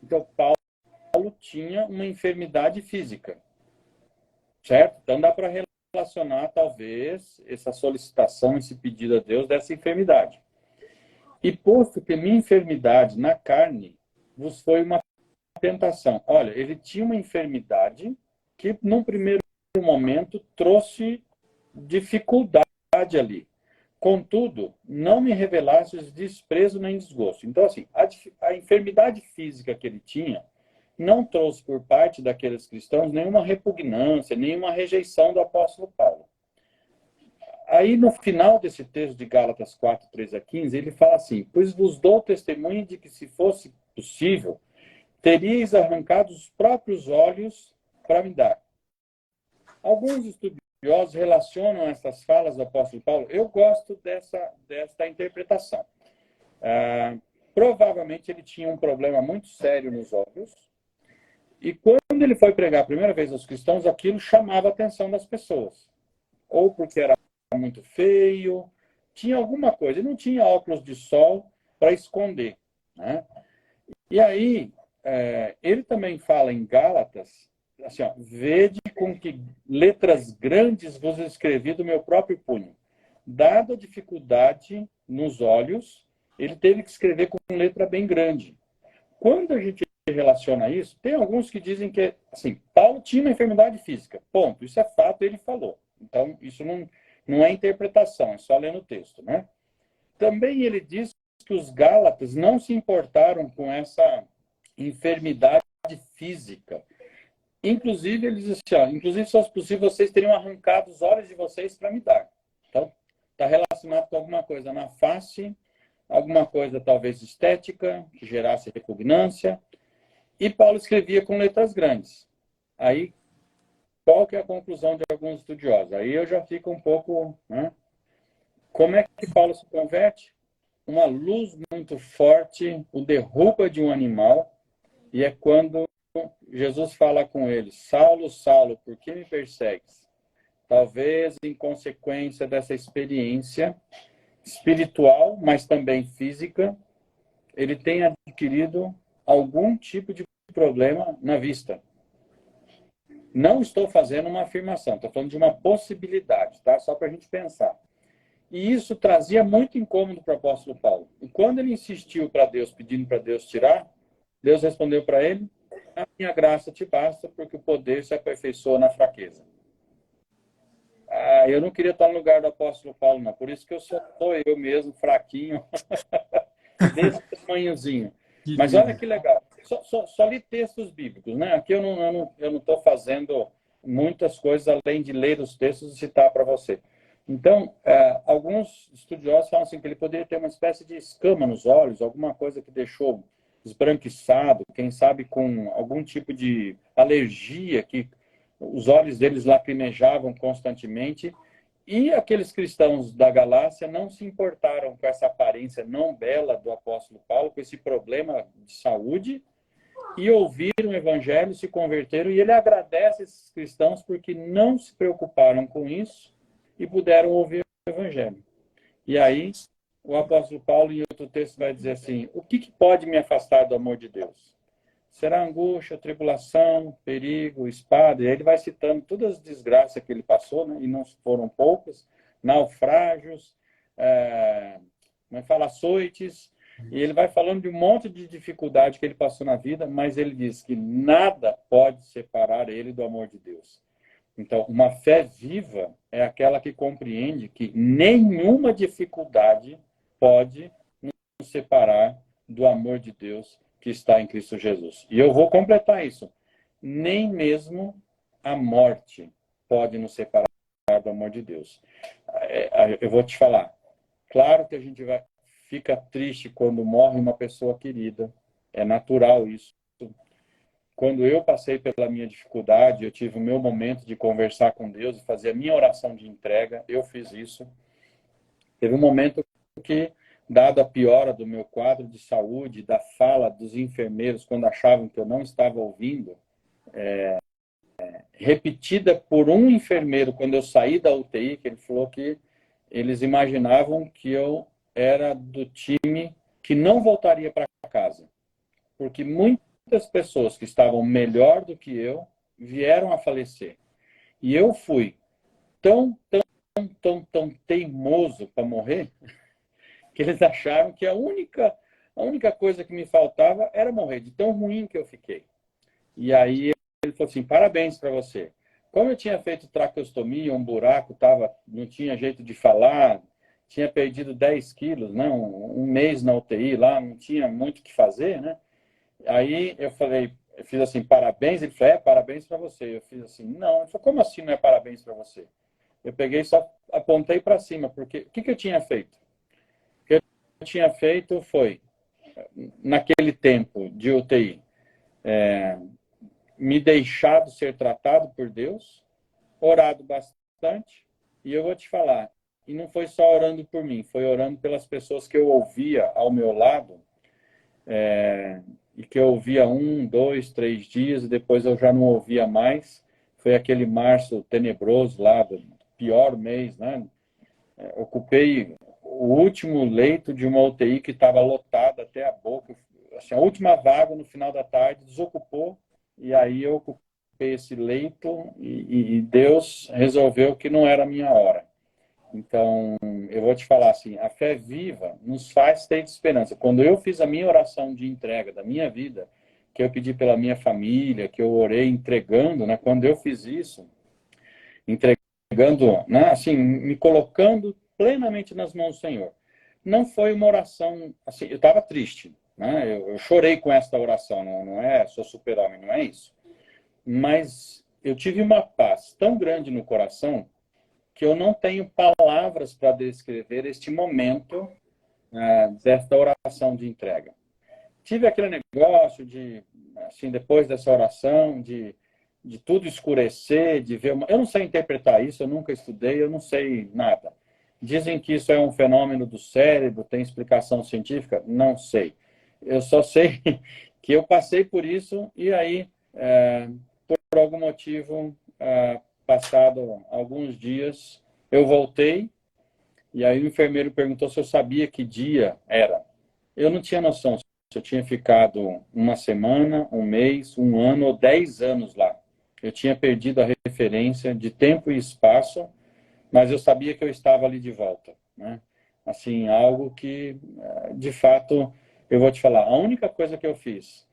Então, Paulo tinha uma enfermidade física, certo? Então, dá para relacionar, talvez, essa solicitação, esse pedido a Deus dessa enfermidade. E posto que minha enfermidade na carne vos foi uma tentação. Olha, ele tinha uma enfermidade que, num primeiro momento, trouxe dificuldade ali. Contudo, não me revelastes desprezo nem desgosto. Então, assim, a enfermidade física que ele tinha não trouxe por parte daqueles cristãos nenhuma repugnância, nenhuma rejeição do apóstolo Paulo. Aí, no final desse texto de Gálatas 4, 13 a 15, ele fala assim, pois vos dou testemunho de que, se fosse possível, teríeis arrancado os próprios olhos para me dar. Alguns estudiosos estudiosos relacionam essas falas do apóstolo Paulo. Eu gosto dessa interpretação. Provavelmente ele tinha um problema muito sério nos olhos, e quando ele foi pregar a primeira vez aos cristãos, aquilo chamava a atenção das pessoas. Ou porque era muito feio, tinha alguma coisa. Ele não tinha óculos de sol para esconder, né? E aí, ele também fala em Gálatas, assim, ó, vede com que letras grandes vos escrevi do meu próprio punho. Dada a dificuldade nos olhos, ele teve que escrever com letra bem grande. Quando a gente relaciona isso, tem alguns que dizem que, assim, Paulo tinha uma enfermidade física. Ponto. Isso é fato, ele falou. Então, isso não é interpretação, é só ler no texto, né? Também ele diz que os Gálatas não se importaram com essa enfermidade física. Inclusive, ele diz assim, ó, inclusive, se fosse possível, vocês teriam arrancado os olhos de vocês para me dar. Então, está relacionado com alguma coisa na face, alguma coisa talvez estética, que gerasse repugnância. E Paulo escrevia com letras grandes. Aí, qual que é a conclusão de alguns estudiosos? Aí eu já fico um pouco, né? Como é que Paulo se converte? Uma luz muito forte o derruba de um animal, e é quando Jesus fala com ele: Saulo, Saulo, por que me persegues? Talvez em consequência dessa experiência espiritual, mas também física, ele tenha adquirido algum tipo de problema na vista. Não estou fazendo uma afirmação, estou falando de uma possibilidade, tá? Só para a gente pensar. E isso trazia muito incômodo para o apóstolo Paulo. E quando ele insistiu para Deus, pedindo para Deus tirar, Deus respondeu para ele: a minha graça te basta, porque o poder se aperfeiçoa na fraqueza. Eu não queria estar no lugar do apóstolo Paulo, não. Por isso que eu sou eu mesmo, fraquinho, desse tamanhozinho. Mas olha que legal. Só li textos bíblicos, né? Aqui eu não estou fazendo muitas coisas além de ler os textos e citar para você. Então, alguns estudiosos falam assim que ele poderia ter uma espécie de escama nos olhos, alguma coisa que deixou esbranquiçado, quem sabe com algum tipo de alergia, que os olhos deles lacrimejavam constantemente. E aqueles cristãos da Galácia não se importaram com essa aparência não bela do apóstolo Paulo, com esse problema de saúde, e ouviram o evangelho, se converteram, e ele agradece esses cristãos porque não se preocuparam com isso e puderam ouvir o evangelho. E aí, o apóstolo Paulo, em outro texto, vai dizer assim: o que pode me afastar do amor de Deus? Será angústia, tribulação, perigo, espada? E aí ele vai citando todas as desgraças que ele passou, né? E não foram poucas, naufrágios, açoites, e ele vai falando de um monte de dificuldade que ele passou na vida, mas ele diz que nada pode separar ele do amor de Deus. Então, uma fé viva é aquela que compreende que nenhuma dificuldade pode nos separar do amor de Deus que está em Cristo Jesus. E eu vou completar isso. Nem mesmo a morte pode nos separar do amor de Deus. Eu vou te falar. Claro que a gente fica triste quando morre uma pessoa querida. É natural isso. Quando eu passei pela minha dificuldade, eu tive o meu momento de conversar com Deus e fazer a minha oração de entrega. Eu fiz isso. Teve um momento que, dada a piora do meu quadro de saúde, da fala dos enfermeiros quando achavam que eu não estava ouvindo, repetida por um enfermeiro quando eu saí da UTI, que ele falou que eles imaginavam que eu era do time que não voltaria para casa, porque muitas pessoas que estavam melhor do que eu vieram a falecer. E eu fui tão teimoso para morrer, que eles acharam que a única coisa que me faltava era morrer, de tão ruim que eu fiquei. E aí ele falou assim: parabéns para você. Como eu tinha feito traqueostomia, um buraco, não tinha jeito de falar, tinha perdido 10 quilos, né? Um mês na UTI lá, não tinha muito o que fazer, né? Aí eu fiz assim: parabéns. Ele falou: parabéns para você. Eu fiz assim: não. Ele falou: como assim não é parabéns para você? Eu peguei e só apontei para cima, porque o que eu tinha feito? O que eu tinha feito foi, naquele tempo de UTI, me deixado ser tratado por Deus, orado bastante bastante. E eu vou te falar, e não foi só orando por mim, foi orando pelas pessoas que eu ouvia ao meu lado, e que eu ouvia 1, 2, 3 dias, e depois eu já não ouvia mais. Foi aquele março tenebroso lá, do pior mês, né? Ocupei o último leito de uma UTI que estava lotada até a boca. Assim, a última vaga no final da tarde desocupou, e aí eu ocupei esse leito, e Deus resolveu que não era a minha hora. Então, eu vou te falar assim, a fé viva nos faz ter esperança. Quando eu fiz a minha oração de entrega da minha vida, que eu pedi pela minha família, que eu orei entregando, né? Quando eu fiz isso, entregando, né? Assim, me colocando plenamente nas mãos do Senhor. Não foi uma oração, assim, eu estava triste, né? Eu chorei com esta oração, não é, sou super-homem, não é isso. Mas eu tive uma paz tão grande no coração que eu não tenho palavras para descrever este momento desta oração de entrega. Tive aquele negócio de, assim, depois dessa oração, de tudo escurecer, de ver uma... Eu não sei interpretar isso, eu nunca estudei, eu não sei nada. Dizem que isso é um fenômeno do cérebro, tem explicação científica? Não sei. Eu só sei que eu passei por isso e aí, por algum motivo, passado alguns dias, eu voltei e aí o enfermeiro perguntou se eu sabia que dia era. Eu não tinha noção se eu tinha ficado uma semana, um mês, um ano ou 10 anos lá. Eu tinha perdido a referência de tempo e espaço, mas eu sabia que eu estava ali de volta, né? Assim, algo que, de fato, eu vou te falar, a única coisa que eu fiz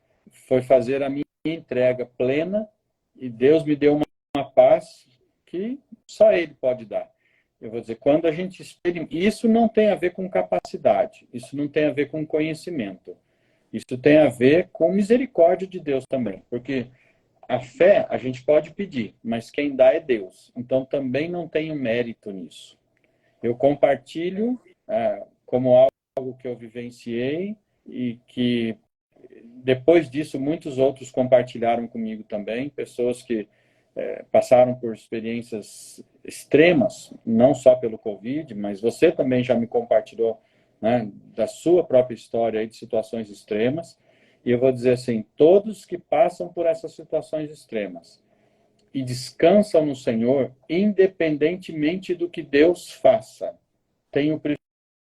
foi fazer a minha entrega plena e Deus me deu uma paz que só Ele pode dar. Eu vou dizer, quando a gente experimenta, isso não tem a ver com capacidade, isso não tem a ver com conhecimento, isso tem a ver com misericórdia de Deus também, porque a fé a gente pode pedir, mas quem dá é Deus. Então também não tenho mérito nisso. Eu compartilho como algo que eu vivenciei e que depois disso muitos outros compartilharam comigo também, pessoas que passaram por experiências extremas, não só pelo Covid, mas você também já me compartilhou, né, da sua própria história aí de situações extremas. E eu vou dizer assim, todos que passam por essas situações extremas e descansam no Senhor, independentemente do que Deus faça, têm o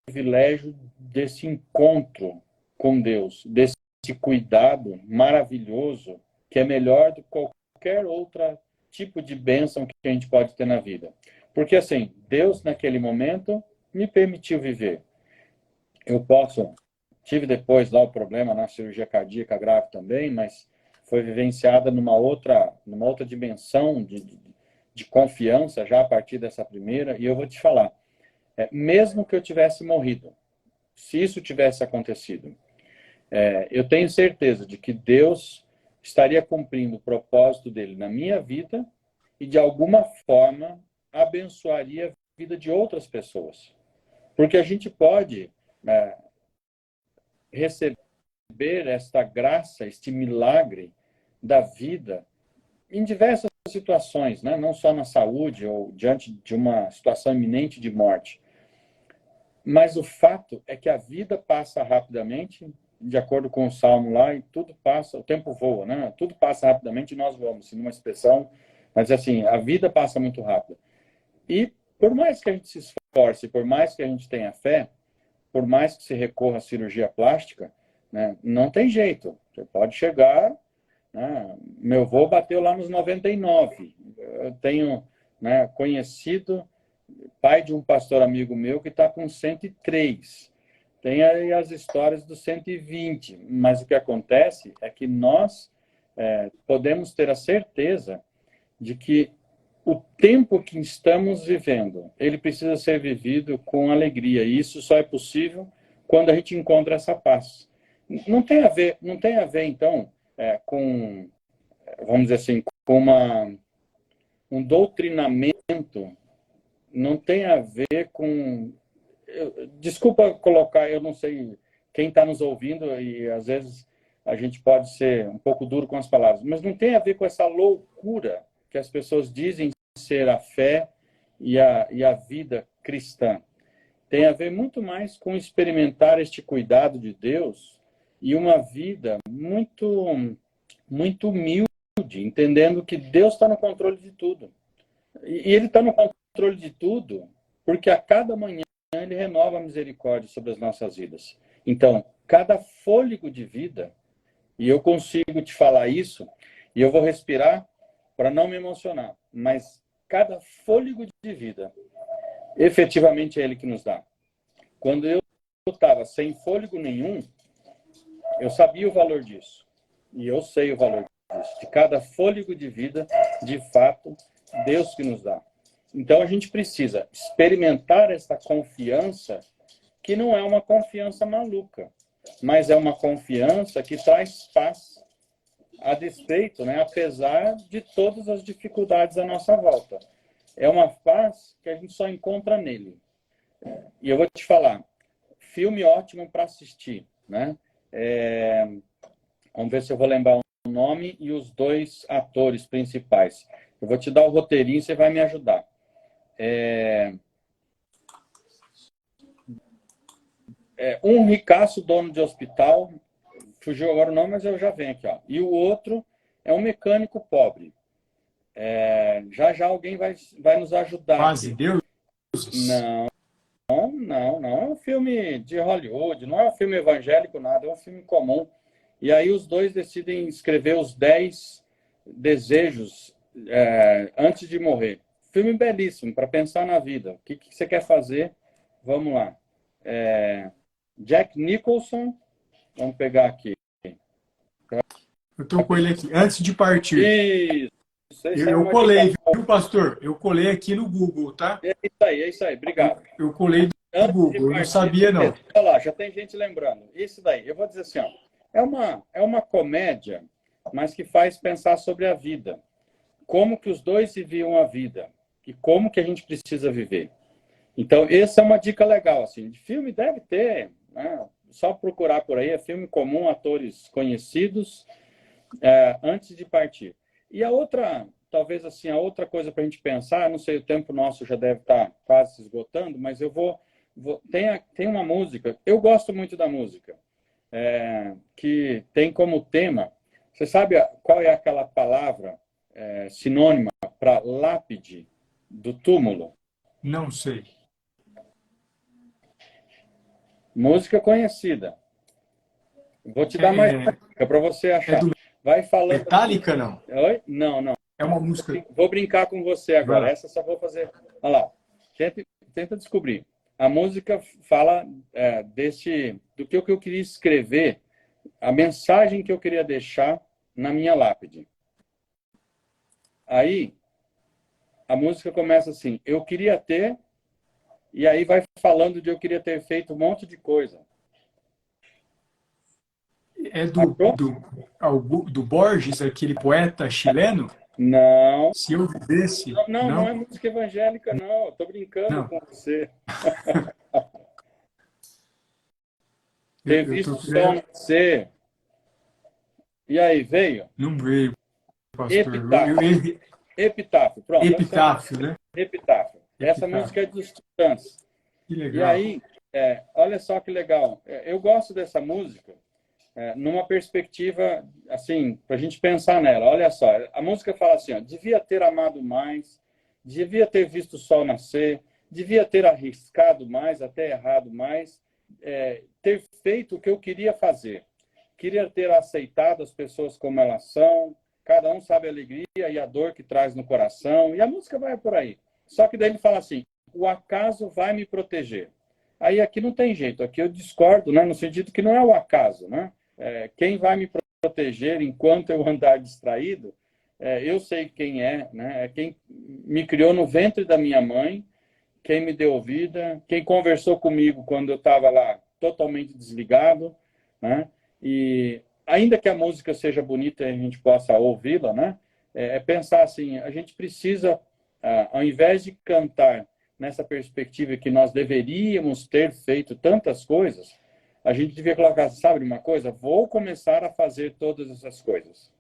privilégio desse encontro com Deus, desse cuidado maravilhoso, que é melhor do que qualquer outro tipo de bênção que a gente pode ter na vida. Porque assim, Deus naquele momento me permitiu viver. Eu posso... Tive depois lá o problema na cirurgia cardíaca grave também, mas foi vivenciada numa outra dimensão de confiança já a partir dessa primeira. E eu vou te falar, mesmo que eu tivesse morrido, se isso tivesse acontecido, eu tenho certeza de que Deus estaria cumprindo o propósito dele na minha vida e de alguma forma abençoaria a vida de outras pessoas. Porque a gente pode receber esta graça, este milagre da vida em diversas situações, né? Não só na saúde ou diante de uma situação iminente de morte. Mas o fato é que a vida passa rapidamente, de acordo com o Salmo lá, e tudo passa, o tempo voa, né? Tudo passa rapidamente e nós voamos, numa expressão, mas assim, a vida passa muito rápido. E por mais que a gente se esforce, por mais que a gente tenha fé, por mais que se recorra à cirurgia plástica, né, não tem jeito. Você pode chegar, né, meu avô bateu lá nos 99. Eu tenho, né, conhecido pai de um pastor amigo meu que está com 103. Tem aí as histórias dos 120. Mas o que acontece é que nós podemos ter a certeza de que o tempo que estamos vivendo, ele precisa ser vivido com alegria. E isso só é possível quando a gente encontra essa paz. Não tem a ver então, com, vamos dizer assim, com um doutrinamento, não tem a ver com... Desculpa colocar, eu não sei quem está nos ouvindo, e às vezes a gente pode ser um pouco duro com as palavras, mas não tem a ver com essa loucura que as pessoas dizem ser a fé e a vida cristã. Tem a ver muito mais com experimentar este cuidado de Deus e uma vida muito humilde, entendendo que Deus está no controle de tudo. E Ele está no controle de tudo porque a cada manhã Ele renova a misericórdia sobre as nossas vidas. Então, cada fôlego de vida, e eu consigo te falar isso, e eu vou respirar para não me emocionar, mas cada fôlego de vida, efetivamente é Ele que nos dá. Quando eu estava sem fôlego nenhum, eu sabia o valor disso. E eu sei o valor disso. De cada fôlego de vida, de fato, Deus que nos dá. Então, a gente precisa experimentar essa confiança, que não é uma confiança maluca, mas é uma confiança que traz paz a despeito, né, apesar de todas as dificuldades à nossa volta. É uma paz que a gente só encontra nele. E eu vou te falar, filme ótimo para assistir, né? Vamos ver se eu vou lembrar o nome e os dois atores principais. Eu vou te dar o roteirinho e você vai me ajudar. Um ricaço, dono de hospital, fugiu agora o nome, mas eu já venho aqui, ó. E o outro é um mecânico pobre. Já alguém vai nos ajudar. Quase aqui. Deus? Não, é um filme de Hollywood, não é um filme evangélico, nada, é um filme comum. E aí os dois decidem escrever os 10 desejos antes de morrer. Filme belíssimo, para pensar na vida. O que você quer fazer? Vamos lá. Jack Nicholson, vamos pegar aqui. Eu estou com ele aqui. Antes de partir. Isso. Eu colei, viu, pastor? Eu colei aqui no Google, tá? É isso aí. Obrigado. Eu colei do Google, eu não sabia, não. Olha lá, já tem gente lembrando. Isso daí, eu vou dizer assim, ó, é uma comédia, mas que faz pensar sobre a vida. Como que os dois viviam a vida e como que a gente precisa viver. Então, essa é uma dica legal, assim. De filme deve ter, né? Só procurar por aí, é filme comum, atores conhecidos, antes de partir. E a outra, talvez assim, a outra coisa para a gente pensar, não sei, o tempo nosso já deve estar quase se esgotando, mas eu tem uma música, eu gosto muito da música, que tem como tema, você sabe qual é aquela palavra sinônima para lápide do túmulo? Não sei. Música conhecida. Vou te dar mais dica para você achar. Vai falando. Metallica, não? Oi? Não. É uma música. Vou brincar com você agora. Essa só vou fazer. Olha lá. Tenta descobrir. A música fala do que eu queria escrever, a mensagem que eu queria deixar na minha lápide. Aí, a música começa assim: eu queria ter, e aí vai falando de eu queria ter feito um monte de coisa. É do Borges, aquele poeta chileno? Não. Se eu vivesse... Não é música evangélica, não. Eu tô brincando com você. Ter visto o sol nascer. E aí, veio? Não veio, pastor. Epitáfio. Pronto. Epitáfio, né? Epitáfio. Essa música é dos Titãs. Que legal. E aí, olha só que legal. Eu gosto dessa música numa perspectiva, assim, para a gente pensar nela. Olha só, a música fala assim, ó, devia ter amado mais, devia ter visto o sol nascer, devia ter arriscado mais, até errado mais, ter feito o que eu queria fazer. Queria ter aceitado as pessoas como elas são, cada um sabe a alegria e a dor que traz no coração, e a música vai por aí. Só que daí ele fala assim, o acaso vai me proteger. Aí aqui não tem jeito, aqui eu discordo, né, no sentido que não é o acaso, né? Quem vai me proteger enquanto eu andar distraído, eu sei quem né? É quem me criou no ventre da minha mãe, quem me deu vida, quem conversou comigo quando eu estava lá totalmente desligado, né? E ainda que a música seja bonita e a gente possa ouvi-la, né? Pensar assim, a gente precisa, ao invés de cantar nessa perspectiva que nós deveríamos ter feito tantas coisas, a gente devia colocar, sabe uma coisa? Vou começar a fazer todas essas coisas.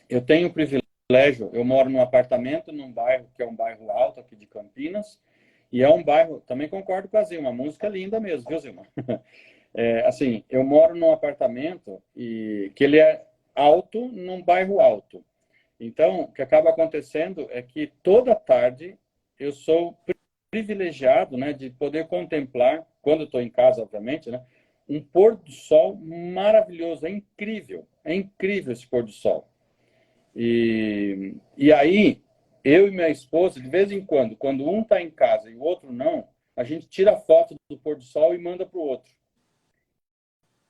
Eu tenho o privilégio privilégio, eu moro num apartamento, num bairro que é um bairro alto aqui de Campinas, e é um bairro, também concordo com a Zilma, uma música linda mesmo, viu, Zilma? Assim, eu moro num apartamento e que ele é alto, num bairro alto. Então, o que acaba acontecendo é que toda tarde eu sou privilegiado, né, de poder contemplar, quando eu estou em casa, obviamente, né, um pôr do sol maravilhoso, é incrível esse pôr do sol. E aí, eu e minha esposa, de vez em quando um está em casa e o outro não, a gente tira foto do pôr do sol e manda para o outro.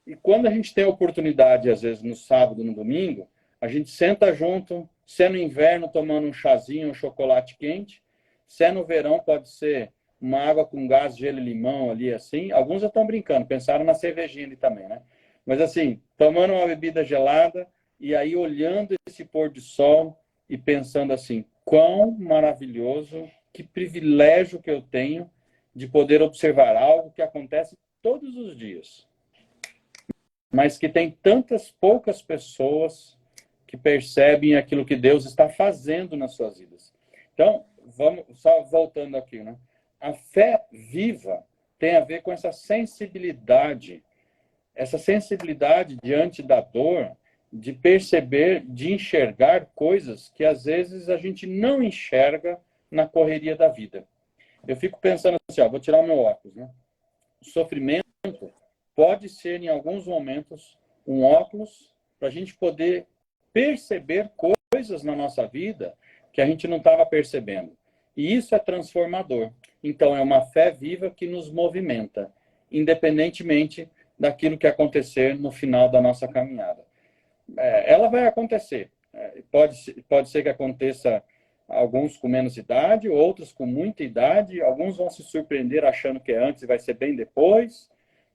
E quando a gente tem a oportunidade, às vezes no sábado, no domingo, a gente senta junto, se é no inverno, tomando um chazinho, um chocolate quente, se é no verão, pode ser uma água com gás, gelo e limão ali, assim. Alguns já estão brincando, pensaram na cervejinha ali também, né? Mas assim, tomando uma bebida gelada e aí olhando esse pôr do sol e pensando assim, quão maravilhoso, que privilégio que eu tenho de poder observar algo que acontece todos os dias, mas que tem tantas poucas pessoas que percebem aquilo que Deus está fazendo nas suas vidas. Então, vamos só voltando aqui, né? A fé viva tem a ver com essa sensibilidade diante da dor, de perceber, de enxergar coisas que às vezes a gente não enxerga na correria da vida. Eu fico pensando assim, ó, vou tirar o meu óculos, né? O sofrimento pode ser, em alguns momentos, um óculos para a gente poder perceber coisas na nossa vida que a gente não estava percebendo. E isso é transformador. Então, é uma fé viva que nos movimenta, independentemente daquilo que acontecer no final da nossa caminhada. Ela vai acontecer. Pode ser que aconteça alguns com menos idade, outros com muita idade, alguns vão se surpreender achando que é antes e vai ser bem depois,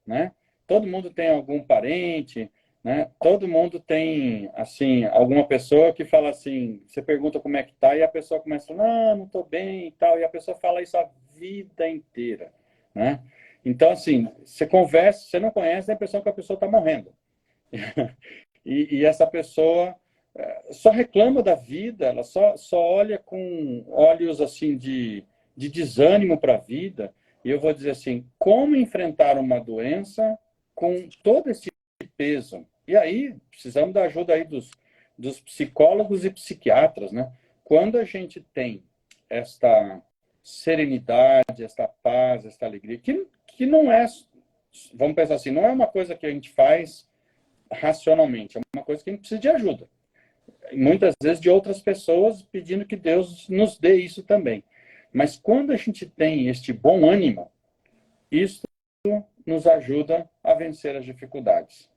né? Todo mundo tem algum parente, né? Todo mundo tem, assim, alguma pessoa que fala assim, você pergunta como é que tá, e a pessoa começa a falar, não tô bem e tal, e a pessoa fala isso a vida inteira, né? Então, assim, você conversa, você não conhece, dá a impressão que a pessoa está morrendo. E essa pessoa só reclama da vida, ela só olha com olhos assim de desânimo para a vida. E eu vou dizer assim, como enfrentar uma doença com todo esse peso? E aí, precisamos da ajuda aí dos psicólogos e psiquiatras, né? Quando a gente tem esta serenidade, esta paz, esta alegria, que não é, vamos pensar assim, não é uma coisa que a gente faz racionalmente, é uma coisa que a gente precisa de ajuda. Muitas vezes de outras pessoas pedindo que Deus nos dê isso também. Mas quando a gente tem este bom ânimo, isso nos ajuda a vencer as dificuldades.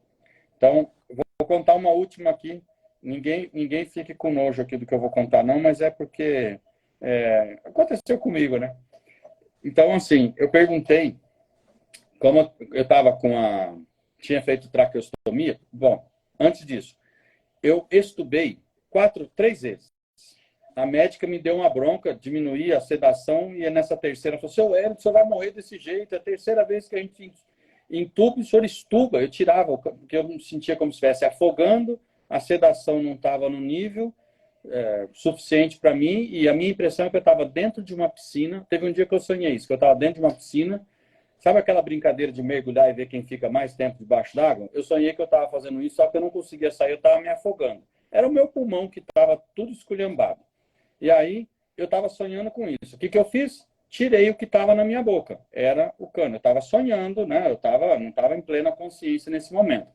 Então, vou contar uma última aqui. Ninguém fique com nojo aqui do que eu vou contar, não, mas é porque aconteceu comigo, né? Então, assim, eu perguntei, como eu estava tinha feito traqueostomia, bom, antes disso, eu estubei 3 vezes. A médica me deu uma bronca, diminuir a sedação, e nessa terceira falou, seu Hélio, o senhor vai morrer desse jeito, é a terceira vez que a gente entuba, o senhor estuba. Eu tirava, porque eu me sentia como se estivesse afogando, a sedação não estava no nível suficiente para mim, e a minha impressão é que eu estava dentro de uma piscina. Teve um dia que eu sonhei isso, que eu estava dentro de uma piscina. Sabe aquela brincadeira de mergulhar e ver quem fica mais tempo debaixo d'água? Eu sonhei que eu estava fazendo isso, só que eu não conseguia sair, eu estava me afogando. Era o meu pulmão que estava tudo esculhambado. E aí, eu estava sonhando com isso. O que eu fiz? Tirei o que estava na minha boca. Era o cano. Eu estava sonhando, né? Não estava em plena consciência nesse momento.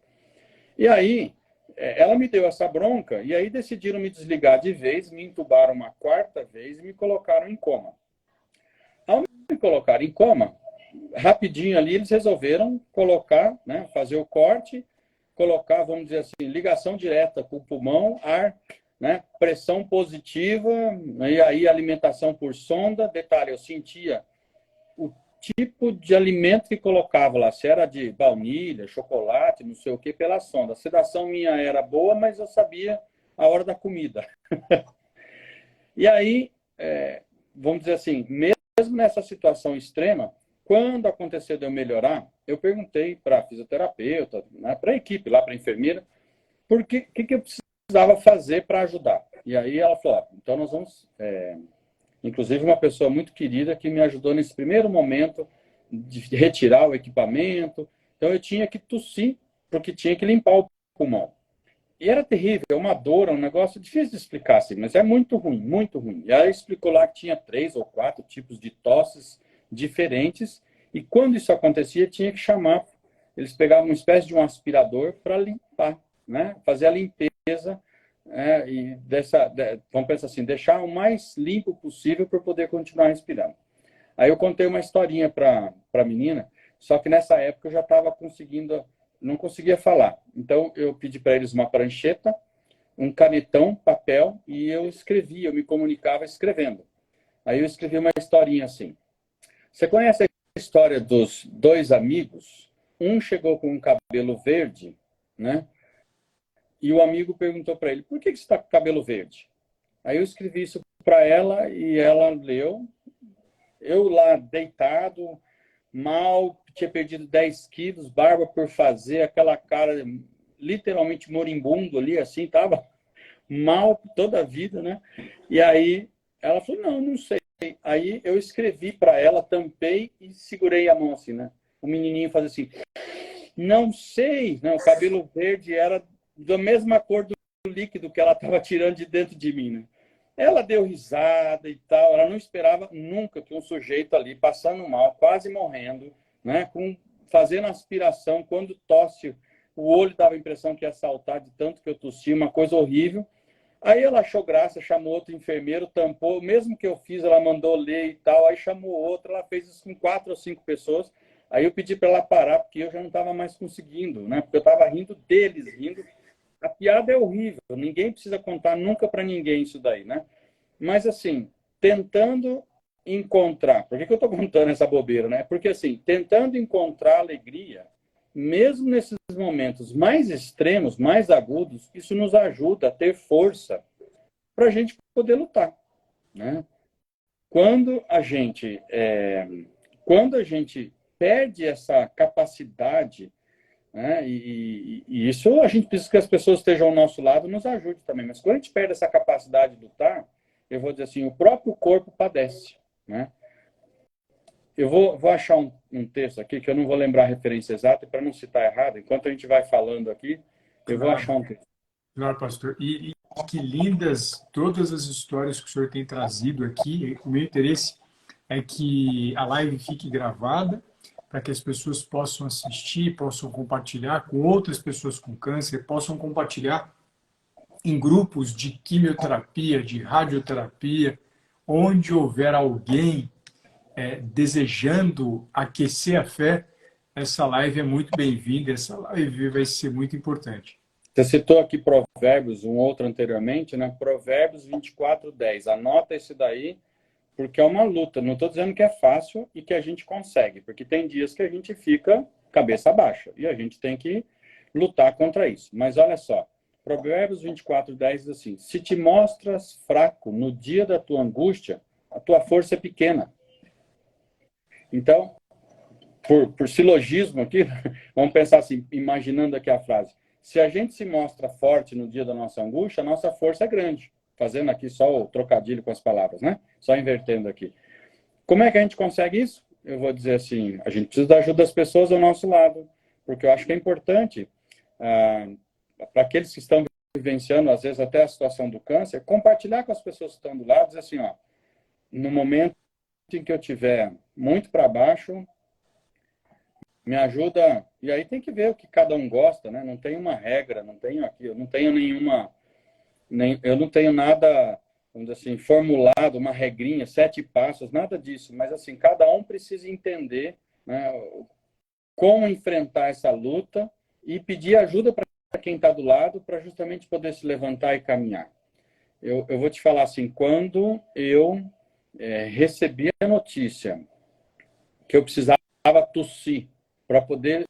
E aí, ela me deu essa bronca, e aí decidiram me desligar de vez, me entubaram uma 4ª vez e me colocaram em coma. Ao me colocar em coma, rapidinho ali, eles resolveram colocar, né, fazer o corte, colocar, vamos dizer assim, ligação direta com o pulmão, ar, né, pressão positiva, e aí alimentação por sonda. Detalhe, eu sentia o tipo de alimento que colocava lá, se era de baunilha, chocolate, não sei o que, pela sonda. A sedação minha era boa, mas eu sabia a hora da comida. E aí, vamos dizer assim, mesmo nessa situação extrema, quando aconteceu de eu melhorar, eu perguntei para a fisioterapeuta, né, para a equipe lá, para a enfermeira, por que eu precisava fazer para ajudar. E aí ela falou, então nós vamos... Inclusive uma pessoa muito querida que me ajudou nesse primeiro momento de retirar o equipamento. Então eu tinha que tossir, porque tinha que limpar o pulmão. E era terrível, é uma dor, é um negócio difícil de explicar, assim, mas é muito ruim, muito ruim. E aí explicou lá que tinha 3 ou 4 tipos de tosses diferentes, e quando isso acontecia, tinha que chamar, eles pegavam uma espécie de um aspirador para limpar, né? Fazer a limpeza, e vamos pensar assim, deixar o mais limpo possível para poder continuar respirando. Aí eu contei uma historinha para a menina, só que nessa época eu já estava conseguindo, não conseguia falar. Então eu pedi para eles uma prancheta, um canetão, papel, e eu escrevia, eu me comunicava escrevendo. Aí eu escrevi uma historinha assim. Você conhece a história dos 2 amigos? Um chegou com um cabelo verde, né? E o amigo perguntou para ele, por que você está com cabelo verde? Aí eu escrevi isso para ela e ela leu. Eu lá deitado, mal, tinha perdido 10 quilos, barba por fazer, aquela cara literalmente moribundo ali, assim, tava mal toda a vida, né? E aí ela falou, não sei. Aí eu escrevi para ela, tampei e segurei a mão assim, né? O menininho fazia assim, não sei, né? O cabelo verde era da mesma cor do líquido que ela estava tirando de dentro de mim, né? Ela deu risada e tal, ela não esperava nunca que um sujeito ali passando mal, quase morrendo, né, fazendo aspiração, quando tosse, o olho dava a impressão que ia saltar de tanto que eu tossi, uma coisa horrível. Aí ela achou graça, chamou outro enfermeiro, tampou, mesmo que eu fiz, ela mandou ler e tal, aí chamou outro, ela fez isso com 4 ou 5 pessoas, aí eu pedi para ela parar, porque eu já não estava mais conseguindo, né, porque eu estava rindo deles, rindo. A piada é horrível, ninguém precisa contar nunca para ninguém isso daí, né? Mas, assim, tentando encontrar... Por que eu estou contando essa bobeira, né? Porque, assim, tentando encontrar alegria, mesmo nesses momentos mais extremos, mais agudos, isso nos ajuda a ter força para a gente poder lutar, né? Quando a gente perde essa capacidade, né? E isso a gente precisa que as pessoas estejam ao nosso lado nos ajude também. Mas quando a gente perde essa capacidade de lutar, eu vou dizer assim, o próprio corpo padece, né? Eu vou achar um texto aqui, que eu não vou lembrar a referência exata, para não citar errado. Enquanto a gente vai falando aqui, eu vou achar um texto. Claro, pastor. E que lindas todas as histórias que o senhor tem trazido aqui. O meu interesse é que a live fique gravada, para que as pessoas possam assistir, possam compartilhar com outras pessoas com câncer, possam compartilhar em grupos de quimioterapia, de radioterapia, onde houver alguém desejando aquecer a fé, essa live é muito bem-vinda, essa live vai ser muito importante. Você citou aqui Provérbios, um outro anteriormente, né? Provérbios 24:10. Anota esse daí, porque é uma luta. Não estou dizendo que é fácil e que a gente consegue, porque tem dias que a gente fica cabeça baixa e a gente tem que lutar contra isso. Mas olha só, Provérbios 24:10 diz assim, se te mostras fraco no dia da tua angústia, a tua força é pequena. Então, por silogismo aqui, vamos pensar assim, imaginando aqui a frase. Se a gente se mostra forte no dia da nossa angústia, a nossa força é grande. Fazendo aqui só o trocadilho com as palavras, né? Só invertendo aqui. Como é que a gente consegue isso? Eu vou dizer assim, a gente precisa da ajuda das pessoas ao nosso lado, porque eu acho que é importante, para aqueles que estão vivenciando, às vezes, até a situação do câncer, compartilhar com as pessoas que estão do lado, dizer assim, ó, no momento em que eu estiver muito para baixo, me ajuda, e aí tem que ver o que cada um gosta, né? Não tem uma regra, não tenho aqui, eu não tenho eu não tenho nada, vamos dizer assim, formulado, uma regrinha, 7 passos, nada disso, mas assim, cada um precisa entender, né, como enfrentar essa luta e pedir ajuda para quem está do lado para justamente poder se levantar e caminhar. Eu vou te falar assim, quando eu recebi a notícia que eu precisava tossir para poder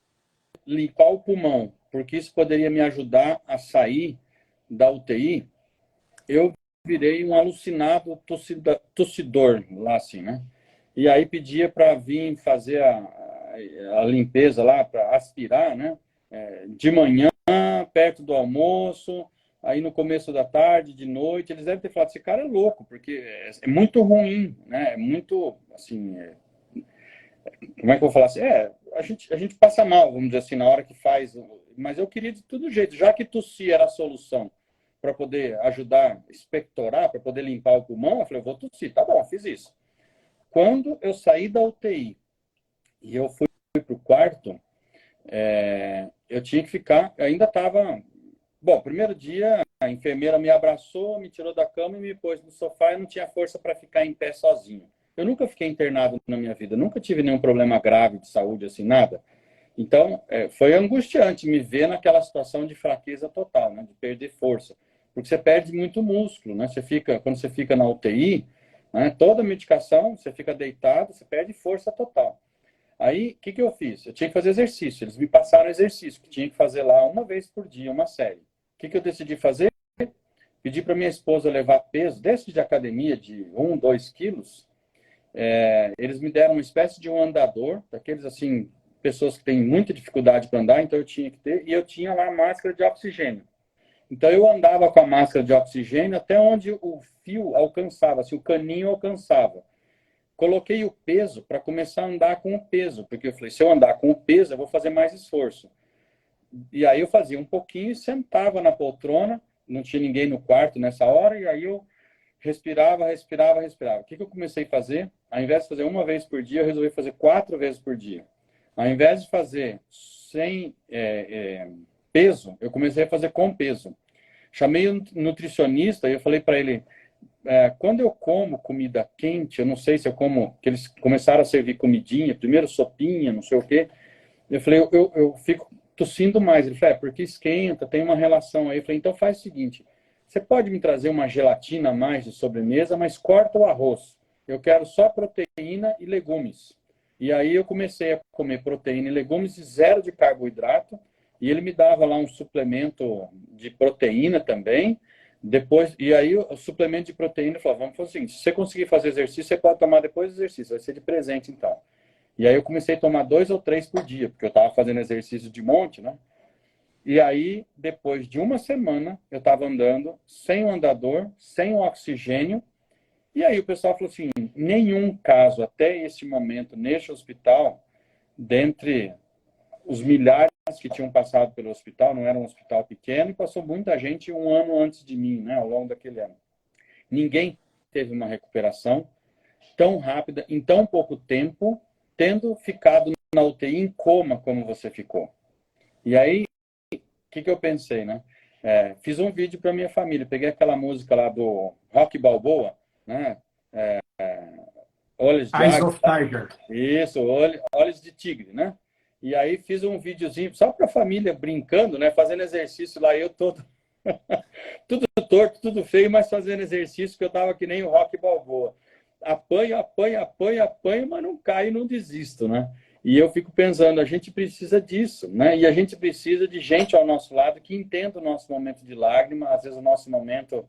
limpar o pulmão, porque isso poderia me ajudar a sair da UTI, eu virei um alucinado tossidor lá assim, né? E aí pedia para vir fazer a limpeza lá, para aspirar, né? De manhã, perto do almoço, aí no começo da tarde, de noite, eles devem ter falado, esse cara é louco, porque é muito ruim, né? É muito, assim, como é que eu vou falar assim? A gente passa mal, vamos dizer assim, na hora que faz, mas eu queria de todo jeito, já que tossir era a solução para poder ajudar, expectorar, para poder limpar o pulmão, eu falei, eu vou tossir, tá bom, fiz isso. Quando eu saí da UTI e eu fui para o quarto, eu tinha que ficar, ainda estava... Bom, primeiro dia, a enfermeira me abraçou, me tirou da cama e me pôs no sofá e não tinha força para ficar em pé sozinho. Eu nunca fiquei internado na minha vida, nunca tive nenhum problema grave de saúde, assim, nada. Então, foi angustiante me ver naquela situação de fraqueza total, né, de perder força. Porque você perde muito músculo, né? Quando você fica na UTI, né, toda medicação, você fica deitado, você perde força total. Aí, o que eu fiz? Eu tinha que fazer exercício. Eles me passaram exercício, que tinha que fazer lá uma vez por dia, uma série. O que eu decidi fazer? Pedi para minha esposa levar peso, desses de academia, de 2 quilos. Eles me deram uma espécie de um andador, daqueles assim, pessoas que têm muita dificuldade para andar, então eu tinha que ter, e eu tinha lá máscara de oxigênio. Então eu andava com a máscara de oxigênio até onde o fio alcançava, se o caninho alcançava. Coloquei o peso para começar a andar com o peso, porque eu falei, se eu andar com o peso, eu vou fazer mais esforço. E aí eu fazia um pouquinho e sentava na poltrona, não tinha ninguém no quarto nessa hora, e aí eu respirava. O que eu comecei a fazer? Ao invés de fazer uma vez por dia, eu resolvi fazer 4 vezes por dia. Ao invés de fazer sem peso, eu comecei a fazer com peso. Chamei um nutricionista e eu falei para ele, quando eu como comida quente, eu não sei se eu como, que eles começaram a servir comidinha, primeiro sopinha, não sei o quê, eu falei, eu fico tossindo mais. Ele falou, porque esquenta, tem uma relação aí. Eu falei, então faz o seguinte, você pode me trazer uma gelatina a mais de sobremesa, mas corta o arroz. Eu quero só proteína e legumes. E aí eu comecei a comer proteína e legumes e zero de carboidrato. E ele me dava lá um suplemento de proteína também. Depois, e aí o suplemento de proteína, falou, vamos fazer o seguinte, se você conseguir fazer exercício, você pode tomar depois do exercício, vai ser de presente então. E aí eu comecei a tomar 2 ou 3 por dia, porque eu estava fazendo exercício de monte, né? E aí, depois de uma semana, eu estava andando sem o andador, sem o oxigênio. E aí o pessoal falou assim, nenhum caso até esse momento, neste hospital, dentre os milhares que tinham passado pelo hospital, não era um hospital pequeno, e passou muita gente um ano antes de mim, né, ao longo daquele ano. Ninguém teve uma recuperação tão rápida, em tão pouco tempo, tendo ficado na UTI em coma como você ficou. E aí, o que eu pensei, né? Fiz um vídeo para minha família, peguei aquela música lá do Rock Balboa, né? Olhos de Eyes águia. of Tiger. Isso, olhos de tigre, né? E aí fiz um videozinho só para a família brincando, né? Fazendo exercício lá, eu todo tudo torto, tudo feio, mas fazendo exercício que eu tava que nem o Rock Balboa. Apanho, mas não caio e não desisto, né? E eu fico pensando, a gente precisa disso, né? E a gente precisa de gente ao nosso lado que entenda o nosso momento de lágrima, às vezes o nosso momento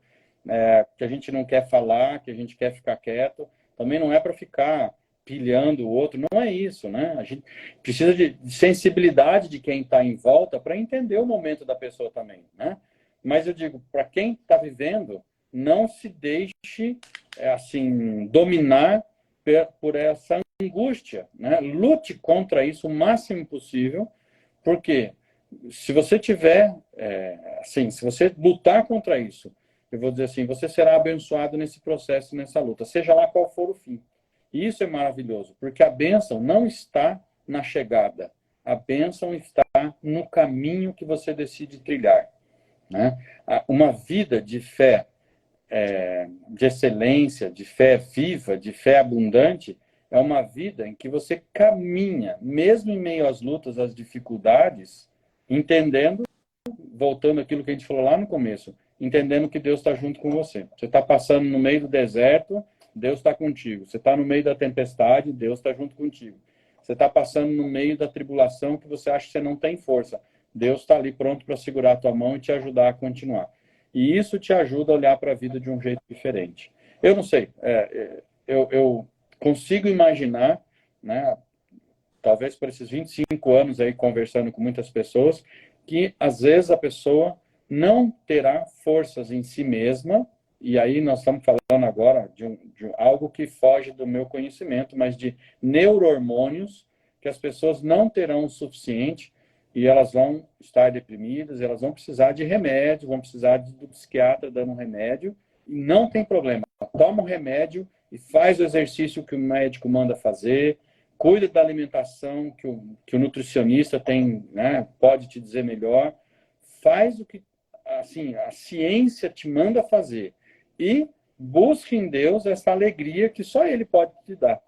que a gente não quer falar, que a gente quer ficar quieto. Também não é para ficar pilhando o outro, não é isso, né? A gente precisa de sensibilidade de quem está em volta para entender o momento da pessoa também, né? Mas eu digo, para quem está vivendo, não se deixe assim dominar por essa angústia, né? Lute contra isso o máximo possível, porque se você tiver, assim, se você lutar contra isso, eu vou dizer assim, você será abençoado nesse processo, nessa luta, seja lá qual for o fim. E isso é maravilhoso, porque a bênção não está na chegada, a bênção está no caminho que você decide trilhar, né? Uma vida de fé, de excelência, de fé viva, de fé abundante, é uma vida em que você caminha, mesmo em meio às lutas, às dificuldades, entendendo, voltando àquilo que a gente falou lá no começo, entendendo que Deus está junto com você. Você está passando no meio do deserto, Deus está contigo. Você está no meio da tempestade, Deus está junto contigo. Você está passando no meio da tribulação que você acha que você não tem força. Deus está ali pronto para segurar a tua mão e te ajudar a continuar. E isso te ajuda a olhar para a vida de um jeito diferente. Eu não sei, eu consigo imaginar, né, talvez por esses 25 anos aí conversando com muitas pessoas, que às vezes a pessoa não terá forças em si mesma, e aí nós estamos falando agora de algo que foge do meu conhecimento, mas de neurohormônios que as pessoas não terão o suficiente e elas vão estar deprimidas, elas vão precisar de remédio, vão precisar do psiquiatra dando remédio, e não tem problema. Toma o remédio e faz o exercício que o médico manda fazer, cuida da alimentação que o nutricionista tem, né, pode te dizer melhor, faz o que assim, a ciência te manda fazer e busque em Deus essa alegria que só Ele pode te dar.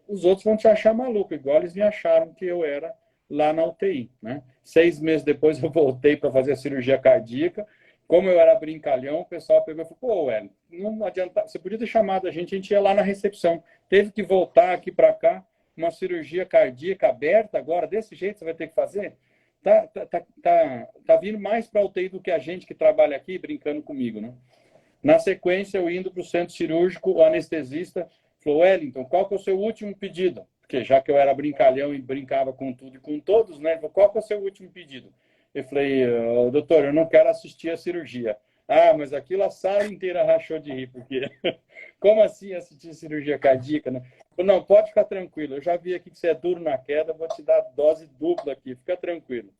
Os outros vão te achar maluco, igual eles me acharam que eu era lá na UTI, né? 6 meses depois eu voltei para fazer a cirurgia cardíaca. Como eu era brincalhão, o pessoal pegou e falou: pô, Hélio, não adianta, você podia ter chamado a gente ia lá na recepção. Teve que voltar aqui para cá, uma cirurgia cardíaca aberta agora, desse jeito você vai ter que fazer? Tá vindo mais para a UTI do que a gente que trabalha aqui brincando comigo, né? Na sequência, eu indo para o centro cirúrgico, o anestesista falou: Wellington, qual que é o seu último pedido? Porque já que eu era brincalhão e brincava com tudo e com todos, né? Ele falou: qual que é o seu último pedido? Eu falei: doutor, eu não quero assistir a cirurgia. Ah, mas aquilo a sala inteira rachou de rir, porque como assim assistir cirurgia cardíaca, né? Não, pode ficar tranquilo, eu já vi aqui que você é duro na queda, vou te dar dose dupla aqui, fica tranquilo.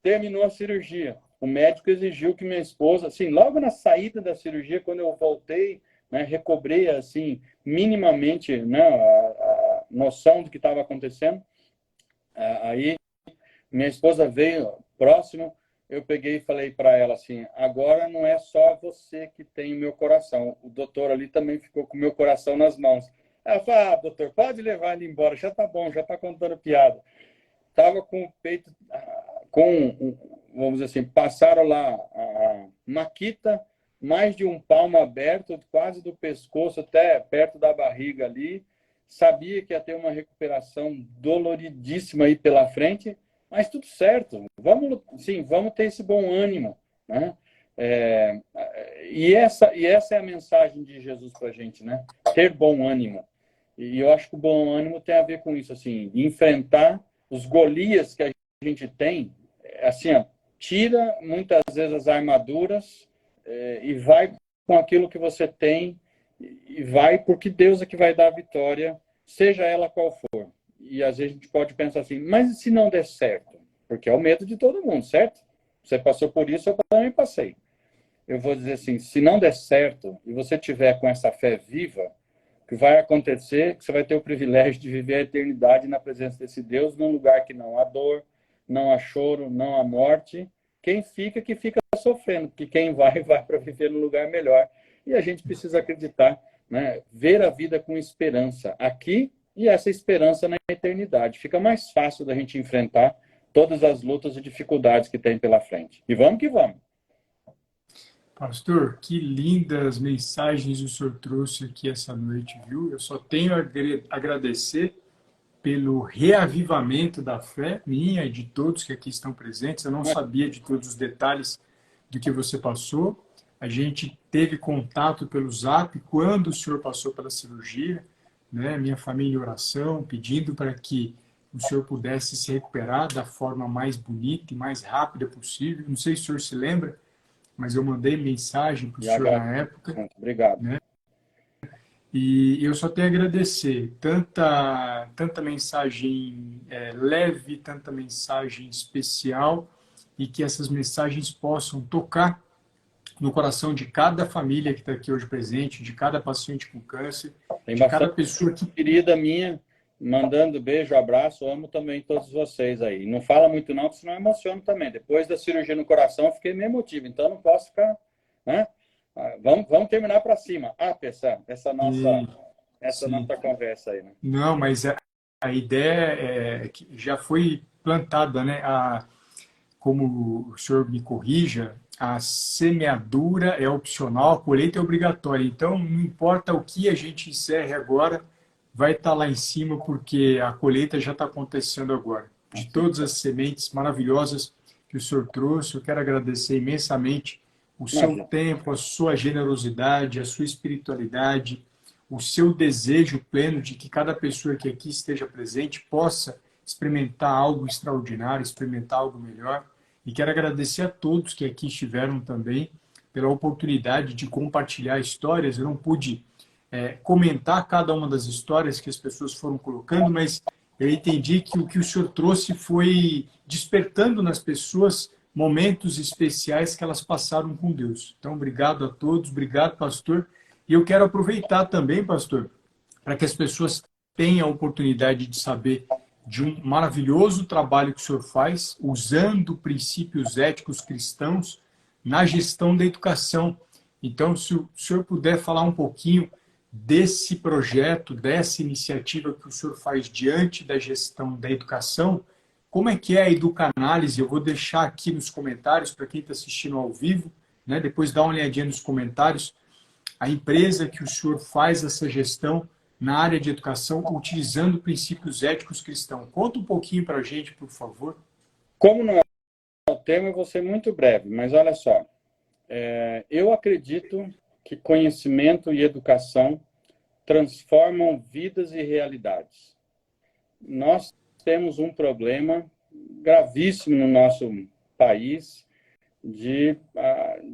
Terminou a cirurgia. O médico exigiu que minha esposa, assim, logo na saída da cirurgia, quando eu voltei, né, recobrei, assim, minimamente, né, a noção do que estava acontecendo. Aí, minha esposa veio próximo, eu peguei e falei para ela assim: agora não é só você que tem o meu coração, o doutor ali também ficou com o meu coração nas mãos. Ela falou: ah, doutor, pode levar ele embora, já tá bom, já tá contando piada. Tava com o peito, vamos dizer assim, passaram lá a maquita, mais de um palmo aberto, quase do pescoço até perto da barriga ali. Sabia que ia ter uma recuperação doloridíssima aí pela frente, mas tudo certo. Vamos ter esse bom ânimo, né? E essa é a mensagem de Jesus para a gente, né? Ter bom ânimo. E eu acho que o bom ânimo tem a ver com isso, assim, enfrentar os Golias que a gente tem, assim, ó, tira muitas vezes as armaduras e vai com aquilo que você tem e vai porque Deus é que vai dar a vitória, seja ela qual for. E às vezes a gente pode pensar assim: mas e se não der certo? Porque é o medo de todo mundo, certo? Você passou por isso, eu também passei. Eu vou dizer assim: se não der certo e você tiver com essa fé viva, o que vai acontecer é que você vai ter o privilégio de viver a eternidade na presença desse Deus, num lugar que não há dor, não há choro, não há morte. Quem fica, que fica sofrendo, porque quem vai para viver num lugar melhor. E a gente precisa acreditar, né? Ver a vida com esperança aqui e essa esperança na eternidade. Fica mais fácil da gente enfrentar todas as lutas e dificuldades que tem pela frente. E vamos que vamos. Pastor, que lindas mensagens o senhor trouxe aqui essa noite, viu? Eu só tenho a agradecer pelo reavivamento da fé minha e de todos que aqui estão presentes. Eu não sabia de todos os detalhes do que você passou. A gente teve contato pelo Zap quando o senhor passou pela cirurgia, né? Minha família em oração, pedindo para que o senhor pudesse se recuperar da forma mais bonita e mais rápida possível. Não sei se o senhor se lembra, mas eu mandei mensagem para o senhor na época. Muito obrigado. Né? E eu só tenho a agradecer tanta mensagem leve, tanta mensagem especial, e que essas mensagens possam tocar no coração de cada família que está aqui hoje presente, de cada paciente com câncer, Tem de cada pessoa que... querida minha, mandando beijo, abraço, amo também todos vocês aí. Não fala muito não, porque senão eu emociono também. Depois da cirurgia no coração, eu fiquei meio emotivo, então não posso ficar, né? Vamos terminar para cima. Essa nossa conversa aí, né? Não, mas a ideia que já foi plantada, né? Como o senhor me corrija, a semeadura é opcional, a colheita é obrigatória. Então, não importa o que a gente encerre agora, vai estar lá em cima, porque a colheita já está acontecendo agora. De todas as sementes maravilhosas que o senhor trouxe, eu quero agradecer imensamente o seu tempo, a sua generosidade, a sua espiritualidade, o seu desejo pleno de que cada pessoa que aqui esteja presente possa experimentar algo extraordinário, experimentar algo melhor. E quero agradecer a todos que aqui estiveram também pela oportunidade de compartilhar histórias. Eu não pude comentar cada uma das histórias que as pessoas foram colocando, mas eu entendi que o que o senhor trouxe foi despertando nas pessoas momentos especiais que elas passaram com Deus. Então, obrigado a todos, obrigado, pastor. E eu quero aproveitar também, pastor, para que as pessoas tenham a oportunidade de saber de um maravilhoso trabalho que o senhor faz, usando princípios éticos cristãos na gestão da educação. Então, se o senhor puder falar um pouquinho desse projeto, dessa iniciativa que o senhor faz diante da gestão da educação, como é que é a Educanálise? Eu vou deixar aqui nos comentários para quem está assistindo ao vivo, né? Depois dá uma olhadinha nos comentários, a empresa que o senhor faz essa gestão na área de educação utilizando princípios éticos cristãos. Conta um pouquinho para a gente, por favor. Como não é o tema, eu vou ser muito breve, mas olha só. Eu acredito que conhecimento e educação transformam vidas e realidades. Nós temos um problema gravíssimo no nosso país de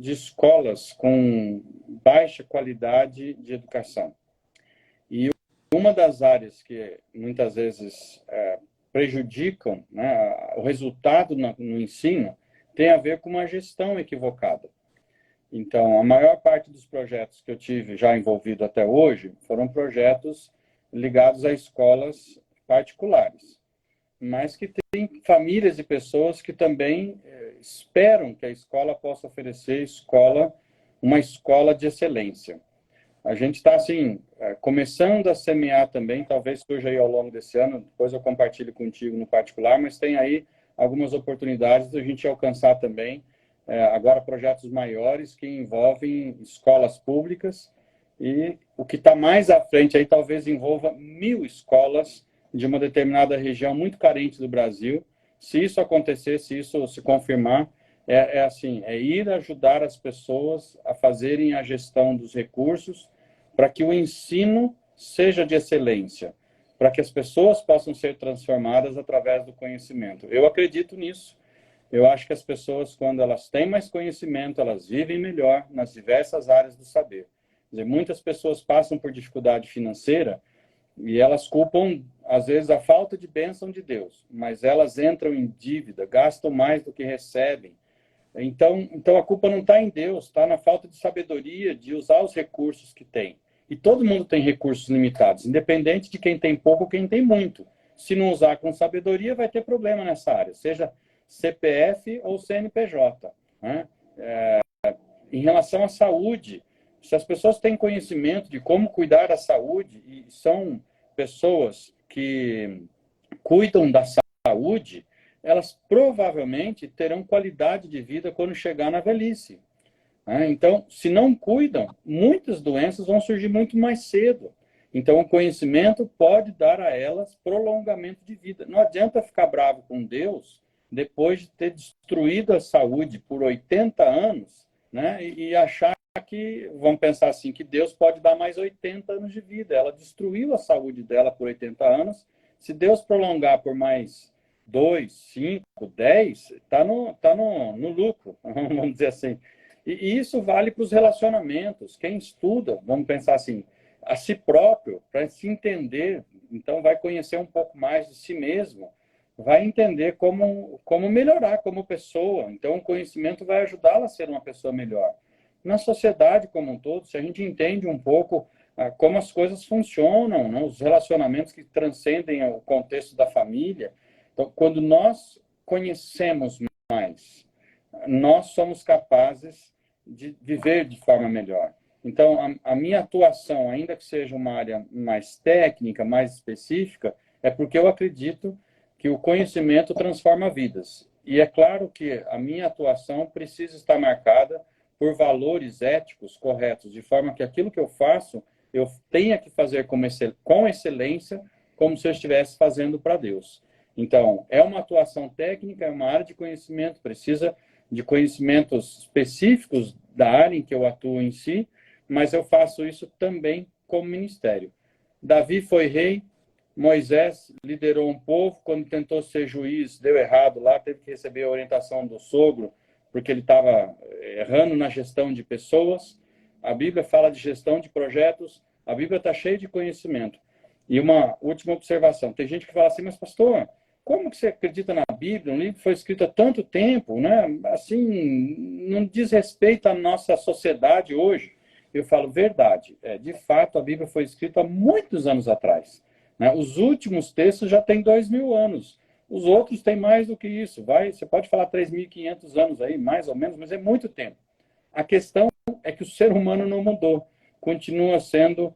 escolas com baixa qualidade de educação. E uma das áreas que muitas vezes prejudicam, né, o resultado no ensino tem a ver com uma gestão equivocada. Então, a maior parte dos projetos que eu tive já envolvido até hoje foram projetos ligados a escolas particulares, mas que tem famílias e pessoas que também esperam que a escola possa oferecer uma escola de excelência. A gente está, assim, começando a semear também, talvez surja aí ao longo desse ano, depois eu compartilho contigo no particular, mas tem aí algumas oportunidades de a gente alcançar também agora projetos maiores que envolvem escolas públicas e o que está mais à frente aí talvez envolva 1.000 escolas de uma determinada região muito carente do Brasil. Se isso acontecer, se isso se confirmar, é ir ajudar as pessoas a fazerem a gestão dos recursos para que o ensino seja de excelência, para que as pessoas possam ser transformadas através do conhecimento. Eu acredito nisso. Eu acho que as pessoas, quando elas têm mais conhecimento, elas vivem melhor nas diversas áreas do saber. Quer dizer, muitas pessoas passam por dificuldade financeira e elas culpam, às vezes, a falta de bênção de Deus, mas elas entram em dívida, gastam mais do que recebem. Então a culpa não está em Deus, está na falta de sabedoria de usar os recursos que tem. E todo mundo tem recursos limitados, independente de quem tem pouco ou quem tem muito. Se não usar com sabedoria, vai ter problema nessa área, seja CPF ou CNPJ. Né? Em relação à saúde, se as pessoas têm conhecimento de como cuidar da saúde e são pessoas que cuidam da saúde, elas provavelmente terão qualidade de vida quando chegar na velhice. Então, se não cuidam, muitas doenças vão surgir muito mais cedo. Então, o conhecimento pode dar a elas prolongamento de vida. Não adianta ficar bravo com Deus depois de ter destruído a saúde por 80 anos, né, e achar que, vamos pensar assim, que Deus pode dar mais 80 anos de vida. Ela destruiu a saúde dela por 80 anos. Se Deus prolongar por mais 2, 5, 10, está no lucro, vamos dizer assim. E isso vale para os relacionamentos. Quem estuda, vamos pensar assim, a si próprio, para se entender, então vai conhecer um pouco mais de si mesmo, vai entender como melhorar como pessoa. Então, o conhecimento vai ajudá-la a ser uma pessoa melhor. Na sociedade como um todo, se a gente entende um pouco como as coisas funcionam, né? Os relacionamentos que transcendem o contexto da família. Então, quando nós conhecemos mais, nós somos capazes de viver de forma melhor. Então, a minha atuação, ainda que seja uma área mais técnica, mais específica, é porque eu acredito que o conhecimento transforma vidas. E é claro que a minha atuação precisa estar marcada por valores éticos corretos, de forma que aquilo que eu faço, eu tenha que fazer com excelência, como se eu estivesse fazendo para Deus. Então, é uma atuação técnica, é uma área de conhecimento, precisa de conhecimentos específicos da área em que eu atuo em si, mas eu faço isso também como ministério. Davi foi rei, Moisés liderou um povo, quando tentou ser juiz, deu errado lá, teve que receber a orientação do sogro, porque ele estava errando na gestão de pessoas. A Bíblia fala de gestão de projetos, a Bíblia está cheia de conhecimento. E uma última observação, tem gente que fala assim, mas pastor, como que você acredita na Bíblia? Um livro que foi escrito há tanto tempo, né? Assim, não diz respeito à nossa sociedade hoje. Eu falo, verdade, de fato a Bíblia foi escrita há muitos anos atrás. Né? Os últimos textos já têm 2.000 anos. Os outros têm mais do que isso. Você pode falar 3.500 anos aí, mais ou menos, mas é muito tempo. A questão é que o ser humano não mudou. Continua sendo,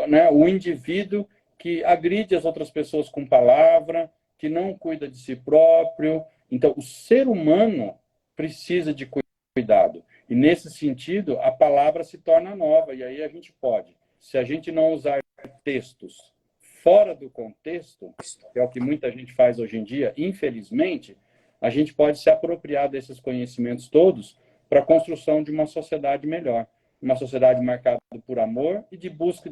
né, o indivíduo que agride as outras pessoas com palavra, que não cuida de si próprio. Então, o ser humano precisa de cuidado. E, nesse sentido, a palavra se torna nova. E aí a gente pode, se a gente não usar textos fora do contexto, que é o que muita gente faz hoje em dia, infelizmente, a gente pode se apropriar desses conhecimentos todos para a construção de uma sociedade melhor. Uma sociedade marcada por amor e de busca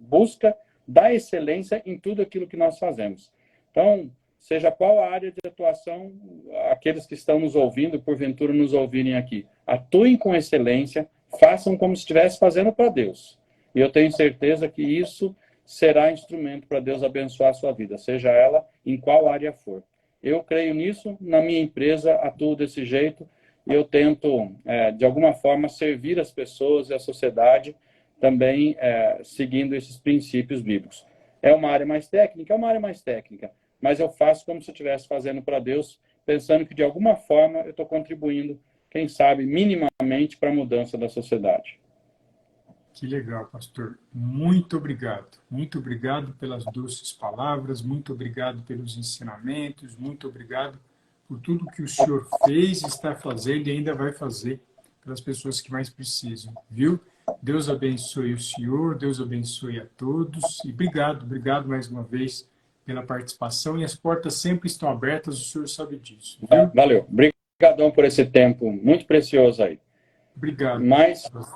busca da excelência em tudo aquilo que nós fazemos. Então, seja qual a área de atuação, aqueles que estão nos ouvindo, porventura nos ouvirem aqui, atuem com excelência, façam como se estivesse fazendo para Deus. E eu tenho certeza que isso será instrumento para Deus abençoar a sua vida, seja ela em qual área for. Eu creio nisso, na minha empresa atuo desse jeito, e eu tento, de alguma forma, servir as pessoas e a sociedade também seguindo esses princípios bíblicos. É uma área mais técnica? É uma área mais técnica, mas eu faço como se eu estivesse fazendo para Deus, pensando que, de alguma forma, eu estou contribuindo, quem sabe, minimamente para a mudança da sociedade. Que legal, pastor. Muito obrigado. Muito obrigado pelas doces palavras, muito obrigado pelos ensinamentos, muito obrigado por tudo que o senhor fez, está fazendo e ainda vai fazer pelas pessoas que mais precisam, viu? Deus abençoe o senhor, Deus abençoe a todos e obrigado mais uma vez pela participação e as portas sempre estão abertas, o senhor sabe disso, viu? Valeu. Obrigadão por esse tempo muito precioso aí. Obrigado.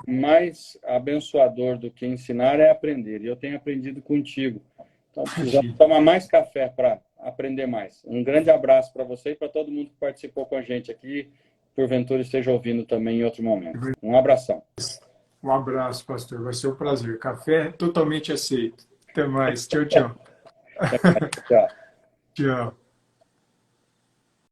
Mais abençoador do que ensinar é aprender. E eu tenho aprendido contigo. Então, precisamos tomar mais café para aprender mais. Um grande abraço para você e para todo mundo que participou com a gente aqui. Porventura esteja ouvindo também em outro momento. Um abração. Um abraço, pastor. Vai ser um prazer. Café totalmente aceito. Até mais. Tchau, tchau. Tchau. Tchau.